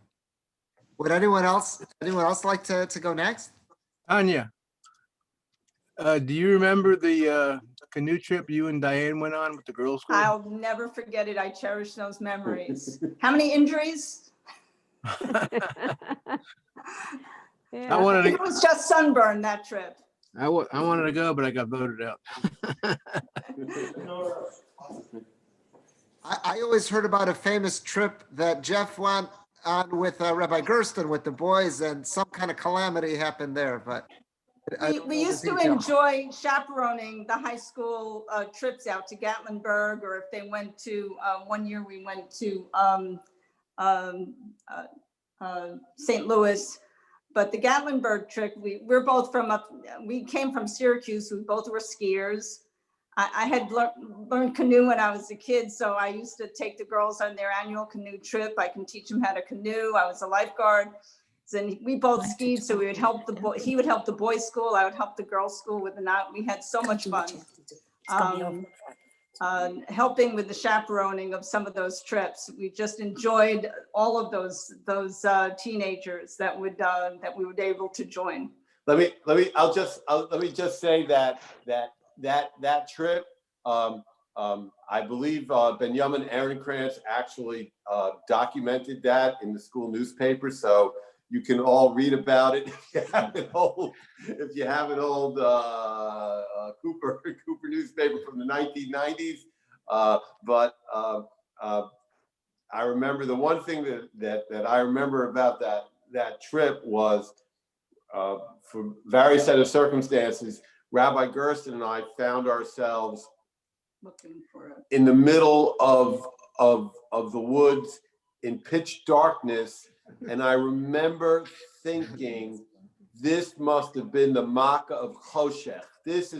Speaker 1: Would anyone else like to go next?
Speaker 18: Tanya, do you remember the canoe trip you and Diane went on with the girls' school?
Speaker 7: I'll never forget it. I cherish those memories. How many injuries?
Speaker 18: I wanted to,
Speaker 7: It was just sunburn that trip.
Speaker 18: I wanted to go, but I got voted out.
Speaker 1: I always heard about a famous trip that Jeff went on with Rabbi Gersten with the boys, and some kind of calamity happened there. But
Speaker 7: we used to enjoy chaperoning the high school trips out to Gatlinburg, or if they went to, one year we went to St. Louis. But the Gatlinburg trip, we're both we came from Syracuse, we both were skiers. I had learned canoe when I was a kid, so I used to take the girls on their annual canoe trip. I can teach them how to canoe. I was a lifeguard. And we both skied, so we would help he would help the boys' school, I would help the girls' school with the knot. We had so much fun helping with the chaperoning of some of those trips. We just enjoyed all of those teenagers that we were able to join.
Speaker 8: Let me just say that trip, I believe Benjamin Ehrenkrantz actually documented that in the school newspaper, so you can all read about it if you have an old Cooper newspaper from the 1990s. But I remember the one thing that I remember about that trip was, for various set of circumstances, Rabbi Gersten and I found ourselves in the middle of the woods in pitch darkness. And I remember thinking, this must have been the Makkah of Choshech.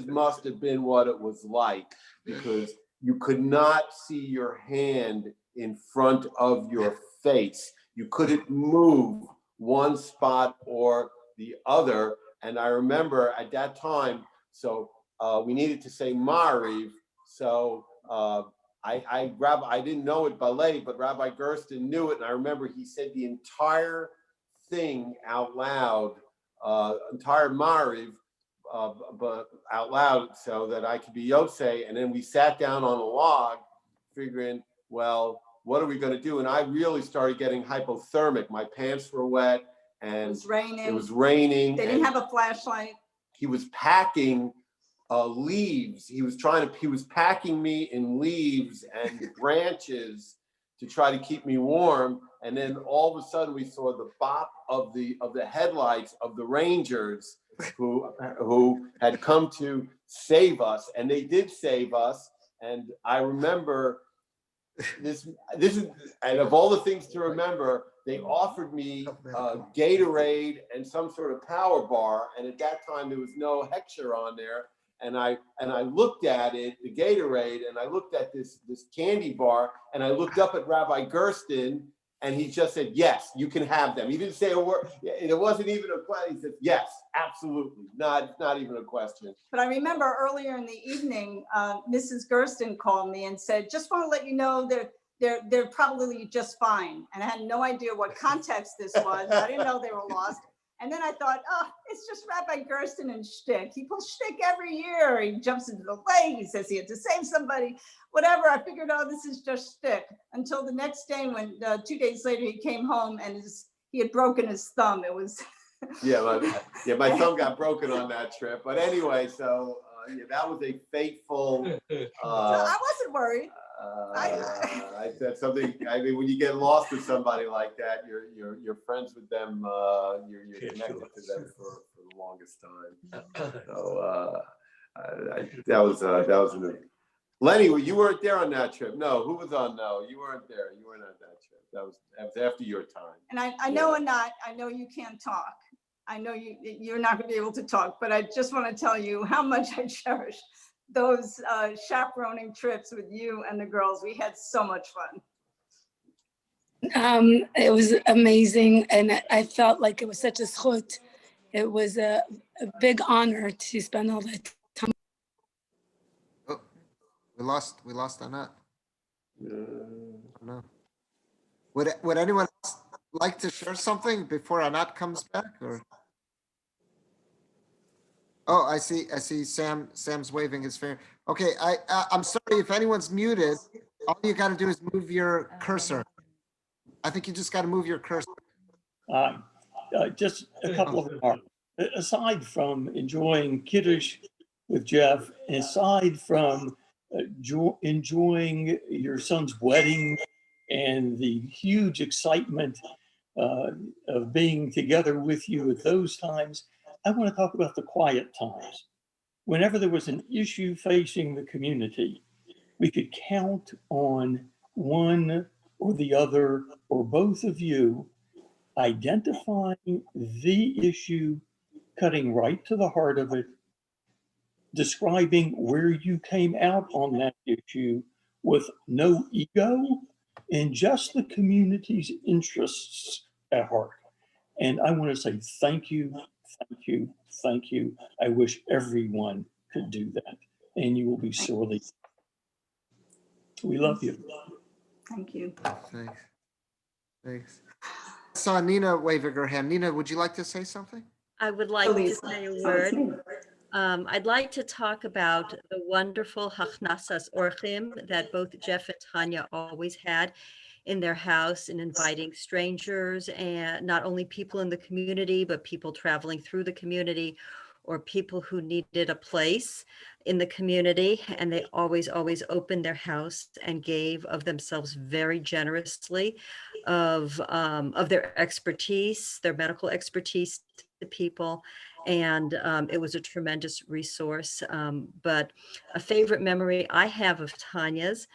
Speaker 8: Must have been what it was like, because you could not see your hand in front of your face. You couldn't move one spot or the other. And I remember at that time, so we needed to say Mariv. So I didn't know it ballet, but Rabbi Gersten knew it. And I remember he said the entire thing out loud, entire Mariv, but out loud, so that I could be Yosei. And then we sat down on a log figuring, well, what are we going to do? And I really started getting hypothermic. My pants were wet and it was raining.
Speaker 7: They didn't have a flashlight.
Speaker 8: He was packing leaves. He was packing me in leaves and branches to try to keep me warm. And then all of a sudden we saw the bop of the headlights of the Rangers who had come to save us, and they did save us. And I remember this is, and of all the things to remember, they offered me Gatorade and some sort of power bar, and at that time there was no Heckscher on there. And I looked at it, the Gatorade, and I looked at this candy bar, and I looked up at Rabbi Gersten, and he just said, "Yes, you can have them." He didn't say a word. It wasn't even a question. He said, "Yes, absolutely, not even a question."
Speaker 7: But I remember earlier in the evening, Mrs. Gersten called me and said, "Just want to let you know they're probably just fine." And I had no idea what context this was. I didn't know they were lost. And then I thought, oh, it's just Rabbi Gersten and shtick. He pulls shtick every year. He jumps into the lake. He says he had to save somebody, whatever. I figured, oh, this is just shtick. Until the next day when 2 days later he came home and he had broken his thumb. It was.
Speaker 8: my thumb got broken on that trip. But anyway, so that was a fateful.
Speaker 7: I wasn't worried.
Speaker 8: That's something. I mean, when you get lost with somebody like that, you're friends with them. You're connected to them for the longest time. So that was Lenny. You weren't there on that trip. No, who was on? No, you weren't there. You weren't at that trip. That was after your time.
Speaker 7: And I know Anat. I know you can't talk. I know you're not going to be able to talk. But I just want to tell you how much I cherish those chaperoning trips with you and the girls. We had so much fun.
Speaker 3: It was amazing, and I felt like it was such a zchut. It was a big honor to spend all that time.
Speaker 1: Oh, we lost Anat. No. Would anyone else like to share something before Anat comes back? Or oh, I see Sam's waving his finger. Okay, I'm sorry if anyone's muted. All you got to do is move your cursor. I think you just got to move your cursor.
Speaker 20: Just a couple of remarks. Aside from enjoying Kiddush with Jeff, aside from enjoying your son's wedding and the huge excitement of being together with you at those times, I want to talk about the quiet times. Whenever there was an issue facing the community, we could count on one or the other or both of you identifying the issue, cutting right to the heart of it, describing where you came out on that issue with no ego and just the community's interests at heart. And I want to say thank you, thank you, thank you. I wish everyone could do that, and you will be sorely. We love you.
Speaker 7: Thank you.
Speaker 1: Thanks. I saw Nina waving her hand. Nina, would you like to say something?
Speaker 21: I would like to say a word. I'd like to talk about the wonderful hachnasas orchim that both Jeff and Tanya always had in their house, in inviting strangers, and not only people in the community, but people traveling through the community or people who needed a place in the community. And they always opened their house and gave of themselves very generously of their expertise, their medical expertise to people. And it was a tremendous resource. But a favorite memory I have of Tanya's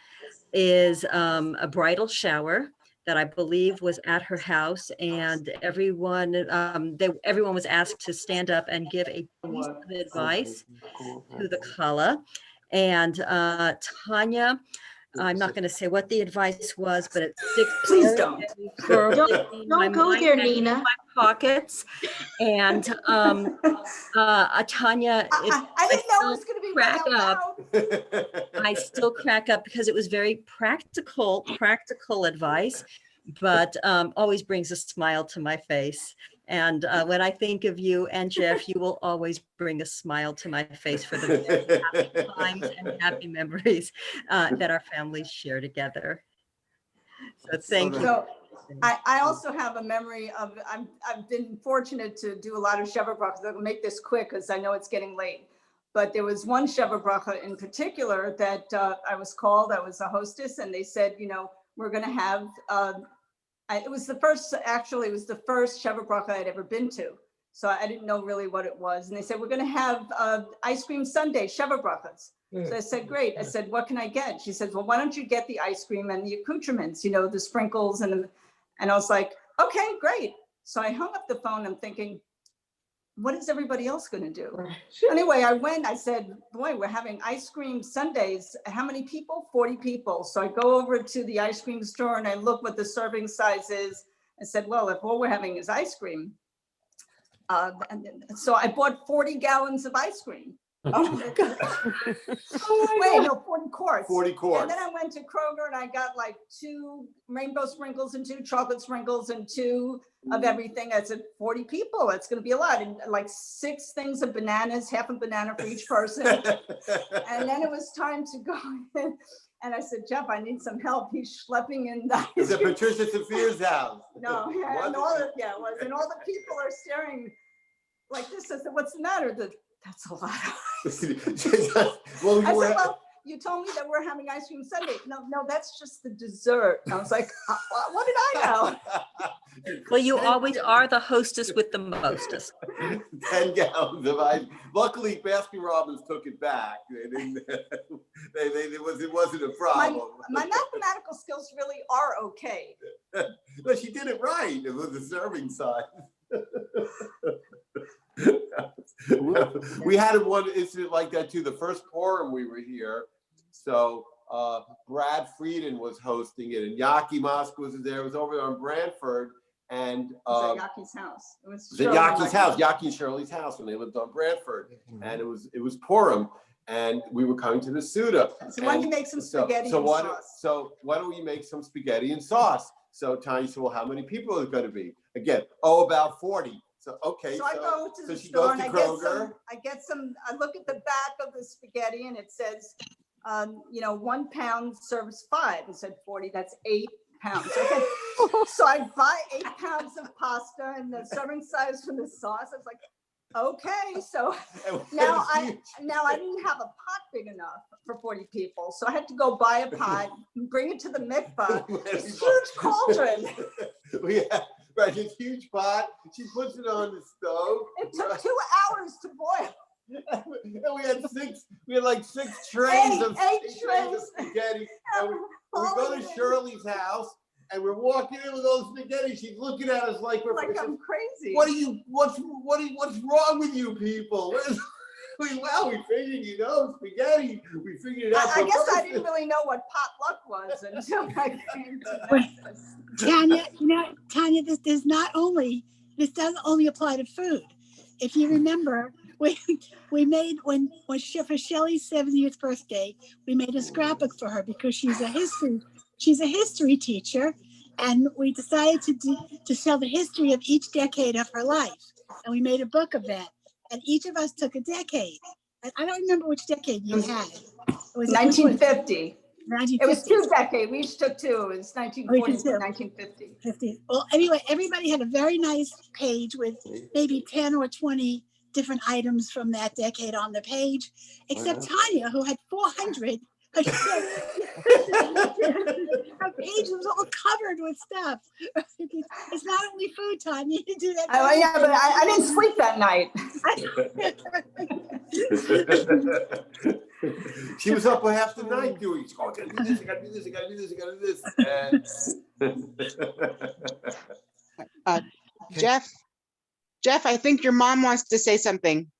Speaker 21: is a bridal shower that I believe was at her house, and everyone was asked to stand up and give a piece of advice to the kala. And Tanya, I'm not going to say what the advice was, but it sticks.
Speaker 7: Please don't.
Speaker 12: Don't go there, Nina.
Speaker 21: My pockets. And Tanya,
Speaker 7: I didn't know it was going to be
Speaker 21: crack up. I still crack up because it was very practical advice, but always brings a smile to my face. And when I think of you and Jeff, you will always bring a smile to my face for the very happy times and happy memories that our families share together. So thank you.
Speaker 7: So I also have a memory of, I've been fortunate to do a lot of Sheva Brachas. I'll make this quick because I know it's getting late. But there was one Sheva Bracha in particular that I was called. I was a hostess, and they said, we're going to have, it was the first Sheva Bracha I'd ever been to. So I didn't know really what it was. And they said, we're going to have ice cream sundae, Sheva Brachas. So I said, great. I said, what can I get? She said, well, why don't you get the ice cream and the accoutrements, you know, the sprinkles. And I was like, okay, great. So I hung up the phone. I'm thinking, what is everybody else going to do? Anyway, I went, I said, boy, we're having ice cream sundaes. How many people? 40 people. So I go over to the ice cream store and I look what the serving size is. I said, well, if all we're having is ice cream. So I bought 40 gallons of ice cream. Oh my God. Wait, no, 40 quarts.
Speaker 8: 40 quarts.
Speaker 7: And then I went to Kroger and I got like 2 rainbow sprinkles and 2 chocolate sprinkles and 2 of everything. I said, 40 people, it's going to be a lot. And like 6 things of bananas, half a banana for each person. And then it was time to go in. And I said, Jeff, I need some help. He's schlepping in the
Speaker 8: It's at Patricia Safir's house.
Speaker 7: No, yeah, and all the, yeah, it was. And all the people are staring like this. I said, what's the matter? That's a lot of ice cream.
Speaker 8: Well,
Speaker 7: I said, well, you told me that we're having ice cream sundae. No, that's just the dessert. And I was like, what did I know?
Speaker 21: Well, you always are the hostess with the mostest.
Speaker 8: 10 gallons of ice. Luckily, Baskin Robbins took it back. They didn't, it wasn't a problem.
Speaker 7: My mathematical skills really are okay.
Speaker 8: But she did it right. It was a serving size. We had one incident like that too. The first Purim we were here. So Brad Frieden was hosting it, and Yaki Mosk was there. It was over on Branford, and
Speaker 7: it was at Yaki's house. It was
Speaker 8: at Yaki's house, Yaki and Shirley's house when they lived on Branford, and it was Purim, and we were coming to the Suda.
Speaker 7: So why don't you make some spaghetti and sauce?
Speaker 8: So why don't we make some spaghetti and sauce? So Tanya said, well, how many people is it going to be? Again, about 40. So okay.
Speaker 7: So I go to the store and I look at the back of the spaghetti and it says, 1 pound serves 5. It said 40, that's 8 pounds. Okay. So I buy 8 pounds of pasta and the serving size for the sauce. I was like, okay. So now I didn't have a pot big enough for 40 people. So I had to go buy a pot, bring it to the mikvah, this huge cauldron.
Speaker 8: Right, a huge pot. She puts it on the stove.
Speaker 7: It took 2 hours to boil.
Speaker 8: And we had like 6 trays of spaghetti. And we go to Shirley's house and we're walking in with all the spaghetti. She's looking at us like
Speaker 7: I'm crazy.
Speaker 8: What's wrong with you people? We figured, spaghetti. We figured it out.
Speaker 7: I guess I didn't really know what potluck was until I came to this.
Speaker 3: Tanya, this doesn't only apply to food. If you remember, we made for Shelley's 70th birthday, we made a scrapbook for her because she's a history teacher, and we decided to tell the history of each decade of her life, and we made a book of that. And each of us took a decade. And I don't remember which decade you had. It was
Speaker 7: 1950.
Speaker 3: 1950.
Speaker 7: It was 2 decades. We each took 2. It was 1940 to 1950.
Speaker 3: Well, anyway, everybody had a very nice page with maybe 10 or 20 different items from that decade on the page, except Tanya, who had 400. Her page was all covered with stuff. It's not only food, Tanya. You do that.
Speaker 7: Oh, yeah, but I didn't sleep that night.
Speaker 8: She was up for half the night doing, I gotta do this, I gotta do this, I gotta do this, I gotta do this.
Speaker 2: Jeff, I think your mom wants to say something.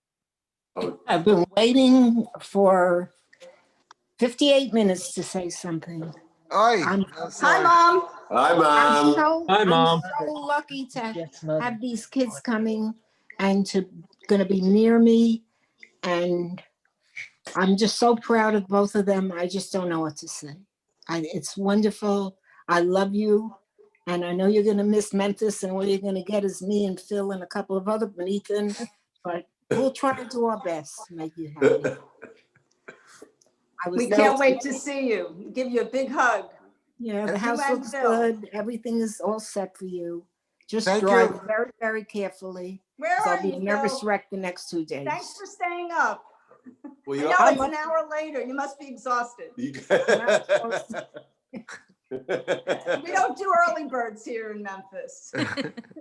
Speaker 22: I've been waiting for 58 minutes to say something.
Speaker 7: Hi, Mom.
Speaker 8: Hi, Mom.
Speaker 22: I'm so lucky to have these kids coming and going to be near me. And I'm just so proud of both of them. I just don't know what to say. It's wonderful. I love you. And I know you're going to miss Memphis, and what you're going to get is me and Phil and a couple of other Benithan. But we'll try to do our best to make you happy.
Speaker 7: We can't wait to see you. Give you a big hug.
Speaker 22: Yeah, the house looks good. Everything is all set for you. Just
Speaker 1: Thank
Speaker 22: drive
Speaker 1: you.
Speaker 22: very, very carefully.
Speaker 7: Where
Speaker 22: So
Speaker 7: are
Speaker 22: I'll be
Speaker 7: you,
Speaker 22: a nervous
Speaker 7: Phil?
Speaker 22: wreck the next 2 days.
Speaker 7: Thanks for staying up.
Speaker 8: Well,
Speaker 7: I know it's an hour later. You must be exhausted. We don't do early birds here in Memphis.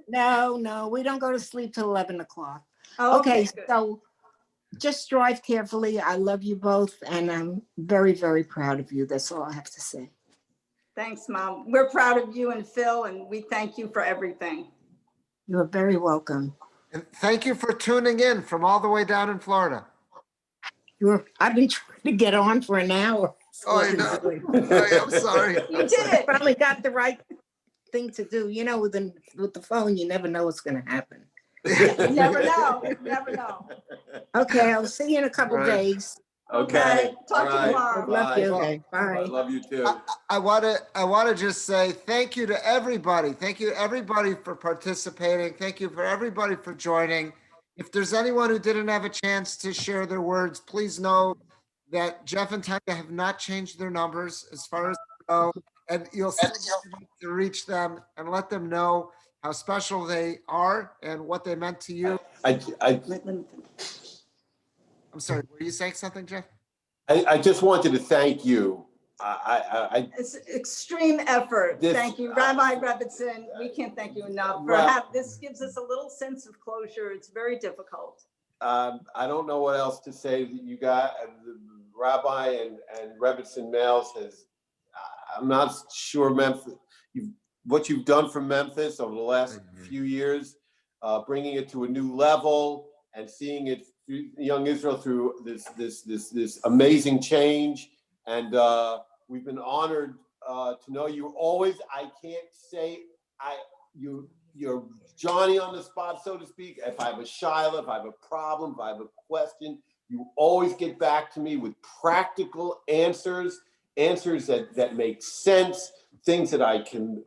Speaker 22: No, we don't go to sleep till 11 o'clock.
Speaker 7: Oh,
Speaker 22: Okay,
Speaker 7: good.
Speaker 22: so just drive carefully. I love you both, and I'm very, very proud of you. That's all I have to say.
Speaker 7: Thanks, Mom. We're proud of you and Phil, and we thank you for everything.
Speaker 22: You are very welcome.
Speaker 1: And thank you for tuning in from all the way down in Florida.
Speaker 22: I've been trying to get on for an hour.
Speaker 1: Oh, I know. I'm sorry.
Speaker 7: You did it.
Speaker 22: Finally got the right thing to do. You know, with the phone, you never know what's going to happen.
Speaker 7: Never know. Never know.
Speaker 22: Okay, I'll see you in a couple
Speaker 1: Right.
Speaker 22: days.
Speaker 8: Okay.
Speaker 7: Talk to you tomorrow.
Speaker 22: Love you.
Speaker 1: Bye.
Speaker 22: Bye.
Speaker 8: I love you too.
Speaker 1: I want to just say thank you to everybody. Thank you everybody for participating. Thank you for everybody for joining. If there's anyone who didn't have a chance to share their words, please know that Jeff and Tania have not changed their numbers as far as I know, and you'll still be able to reach them and let them know how special they are and what they meant to you. I'm sorry, were you saying something, Jeff?
Speaker 8: I just wanted to thank you.
Speaker 7: It's extreme effort. Thank you, Rabbi Rebbitzin. We can't thank you enough for this gives us a little sense of closure. It's very difficult.
Speaker 8: I don't know what else to say. That you got the Rabbi and Rebbitzin Males has. I'm not sure Memphis. What you've done for Memphis over the last few years, bringing it to a new level and seeing it through Young Israel through this amazing change. And we've been honored to know you always. I can't say you're Johnny on the spot, so to speak. If I have a shiloh, if I have a problem, if I have a question, you always get back to me with practical answers that make sense, things that I can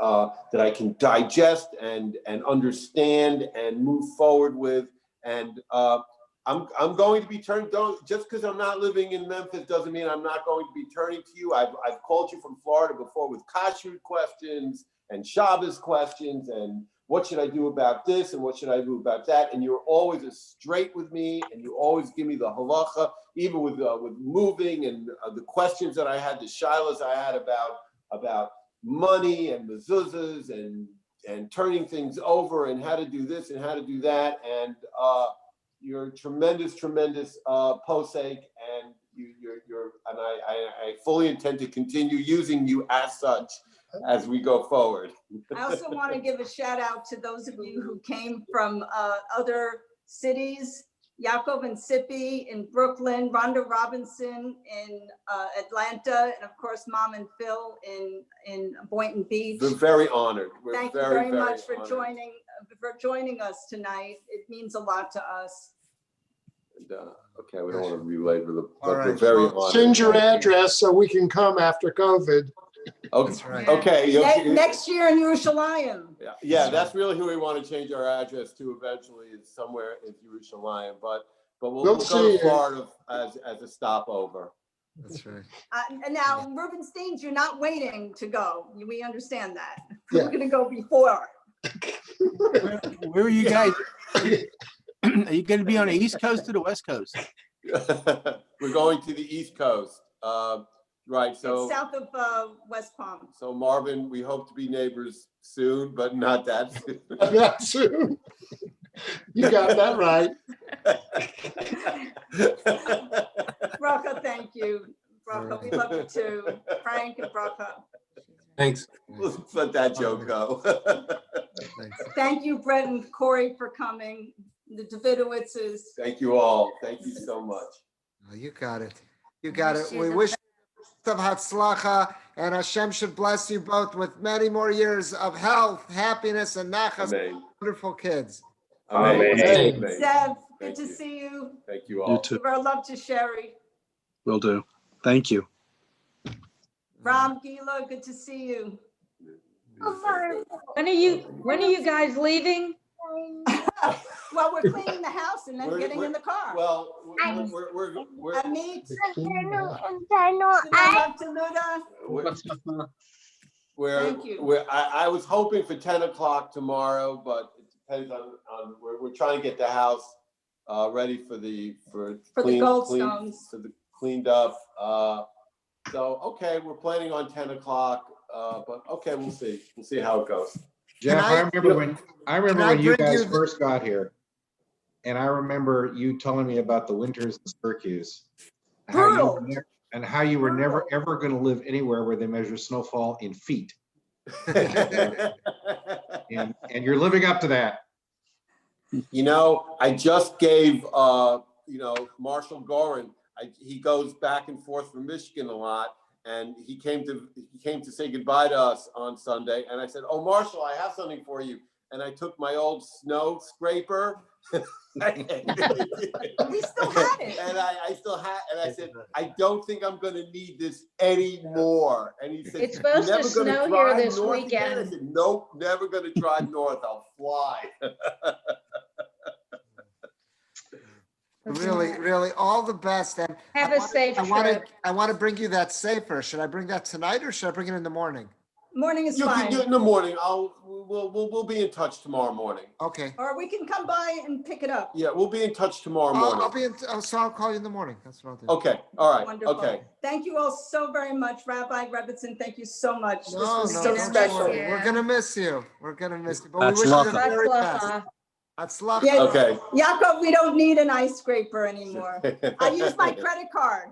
Speaker 8: digest and understand and move forward with. And I'm going to be turning. Just because I'm not living in Memphis doesn't mean I'm not going to be turning to you. I've called you from Florida before with kashrut questions and Shabbos questions and what should I do about this and what should I do about that? And you're always straight with me, and you always give me the halacha, even with moving and the questions that I had, the shilas I had about money and mezuzahs and turning things over and how to do this and how to do that. And you're tremendous posek, and I fully intend to continue using you as such as we go forward.
Speaker 7: I also want to give a shout out to those of you who came from other cities, Yaakov and Sippy in Brooklyn, Rhonda Robinson in Atlanta, and of course, Mom and Phil in Boynton Beach.
Speaker 8: We're very honored.
Speaker 7: Thank you very much for joining us tonight. It means a lot to us.
Speaker 8: And, okay, we don't want to relabor the, but
Speaker 1: All
Speaker 8: we're
Speaker 1: right.
Speaker 8: very
Speaker 1: Well,
Speaker 8: honored.
Speaker 6: Send your address so we can come after COVID.
Speaker 8: Okay.
Speaker 1: That's right.
Speaker 8: Okay.
Speaker 7: Next year in Yerushalayim.
Speaker 8: Yeah, that's really who we want to change our address to eventually, is somewhere in Yerushalayim, but we'll go to Florida as a stopover.
Speaker 1: That's right.
Speaker 7: And now, Rubenstein, you're not waiting to go. We understand that.
Speaker 6: Yeah.
Speaker 7: We're going to go before.
Speaker 18: Where are you guys? Are you going to be on the East Coast or the West Coast?
Speaker 8: We're going to the East Coast. Right, so
Speaker 7: It's south of West Palm.
Speaker 8: So Marvin, we hope to be neighbors soon, but not that soon.
Speaker 6: Not soon. You got that right.
Speaker 7: Bracha, thank you. Bracha, we love you too. Frank and Bracha.
Speaker 8: Thanks. Let's let that joke go.
Speaker 7: Thank you, Brett and Corey, for coming. The Davidowitzes.
Speaker 8: Thank you all. Thank you so much.
Speaker 1: Oh, you got it. You got it. We wish you of Hatzlacha, and Hashem should bless you both with many more years of health, happiness, and nachas.
Speaker 8: Amen.
Speaker 1: Wonderful kids.
Speaker 8: Amen. Amen.
Speaker 7: Zev, good to see you.
Speaker 8: Thank you all.
Speaker 10: You too.
Speaker 7: Give our love to Sherry.
Speaker 10: Will do. Thank you.
Speaker 7: Ram, Gila, good to see you.
Speaker 12: When are you guys leaving?
Speaker 7: Well, we're cleaning the house and then getting in the car.
Speaker 8: Well, we're
Speaker 7: Amit. Thank you.
Speaker 8: I was hoping for 10 o'clock tomorrow, but it depends on we're trying to get the house ready for the
Speaker 7: Goldstones.
Speaker 8: for the cleaned up. So okay, we're planning on 10 o'clock. but okay, we'll see. We'll see how it goes.
Speaker 13: Jeff, I remember when you
Speaker 1: bring you
Speaker 13: guys first got here, and I remember you telling me about the winters in Syracuse,
Speaker 7: Brutal.
Speaker 13: and how you were never ever going to live anywhere where they measure snowfall in feet. and you're living up to that.
Speaker 8: You know, I just gave Marshall Gorin. He goes back and forth from Michigan a lot, and he came to say goodbye to us on Sunday. And I said, "Oh, Marshall, I have something for you." And I took my old snow scraper.
Speaker 7: We still had it.
Speaker 8: And I still had, and I said, "I don't think I'm going to need this anymore." And he said,
Speaker 12: It's supposed to snow here this weekend.
Speaker 8: I said, "Nope, never going to drive north. I'll fly."
Speaker 1: Really, all the best. And
Speaker 12: Have a safe trip.
Speaker 1: I want to bring you that safer. Should I bring that tonight or should I bring it in the morning?
Speaker 7: Morning is
Speaker 8: You
Speaker 7: fine.
Speaker 8: can do it in the morning. We'll be in touch tomorrow morning.
Speaker 1: Okay.
Speaker 7: Or we can come by and pick it up.
Speaker 8: Yeah, we'll be in touch tomorrow morning.
Speaker 1: So I'll call you in the morning. That's what I'll do.
Speaker 8: Okay. All right.
Speaker 7: Wonderful.
Speaker 8: Okay.
Speaker 7: Thank you all so very much. Rabbi Rebbitzin, thank you so much. This was so
Speaker 1: don't
Speaker 7: special.
Speaker 1: worry. We're gonna miss you. We're gonna miss you. But we wish you the
Speaker 10: Hatzlacha.
Speaker 1: very best. Hatzlacha.
Speaker 7: Yeah,
Speaker 8: Okay.
Speaker 7: Yaakov, we don't need an ice scraper anymore. I use my credit card.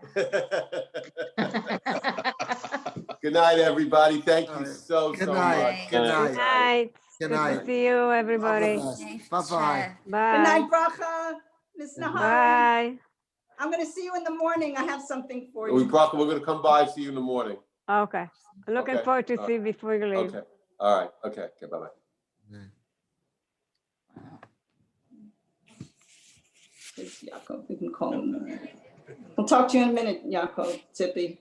Speaker 8: Good night, everybody. Thank you so much.
Speaker 1: Good night.
Speaker 5: Good night.
Speaker 1: Good
Speaker 5: Good
Speaker 1: night.
Speaker 5: to see you, everybody.
Speaker 1: Bye-bye.
Speaker 5: Bye.
Speaker 7: Good night, Bracha. Ms. Nahar.
Speaker 5: Bye.
Speaker 7: I'm going to see you in the morning. I have something for
Speaker 8: We're
Speaker 7: you.
Speaker 8: going to come by, see you in the morning.
Speaker 5: Okay. Looking
Speaker 8: Okay.
Speaker 5: forward to see you before you leave.
Speaker 8: Okay. All right. Okay. Okay. Bye-bye.
Speaker 7: Yaakov, we can call him. We'll talk to you in a minute, Yaakov, Tippy.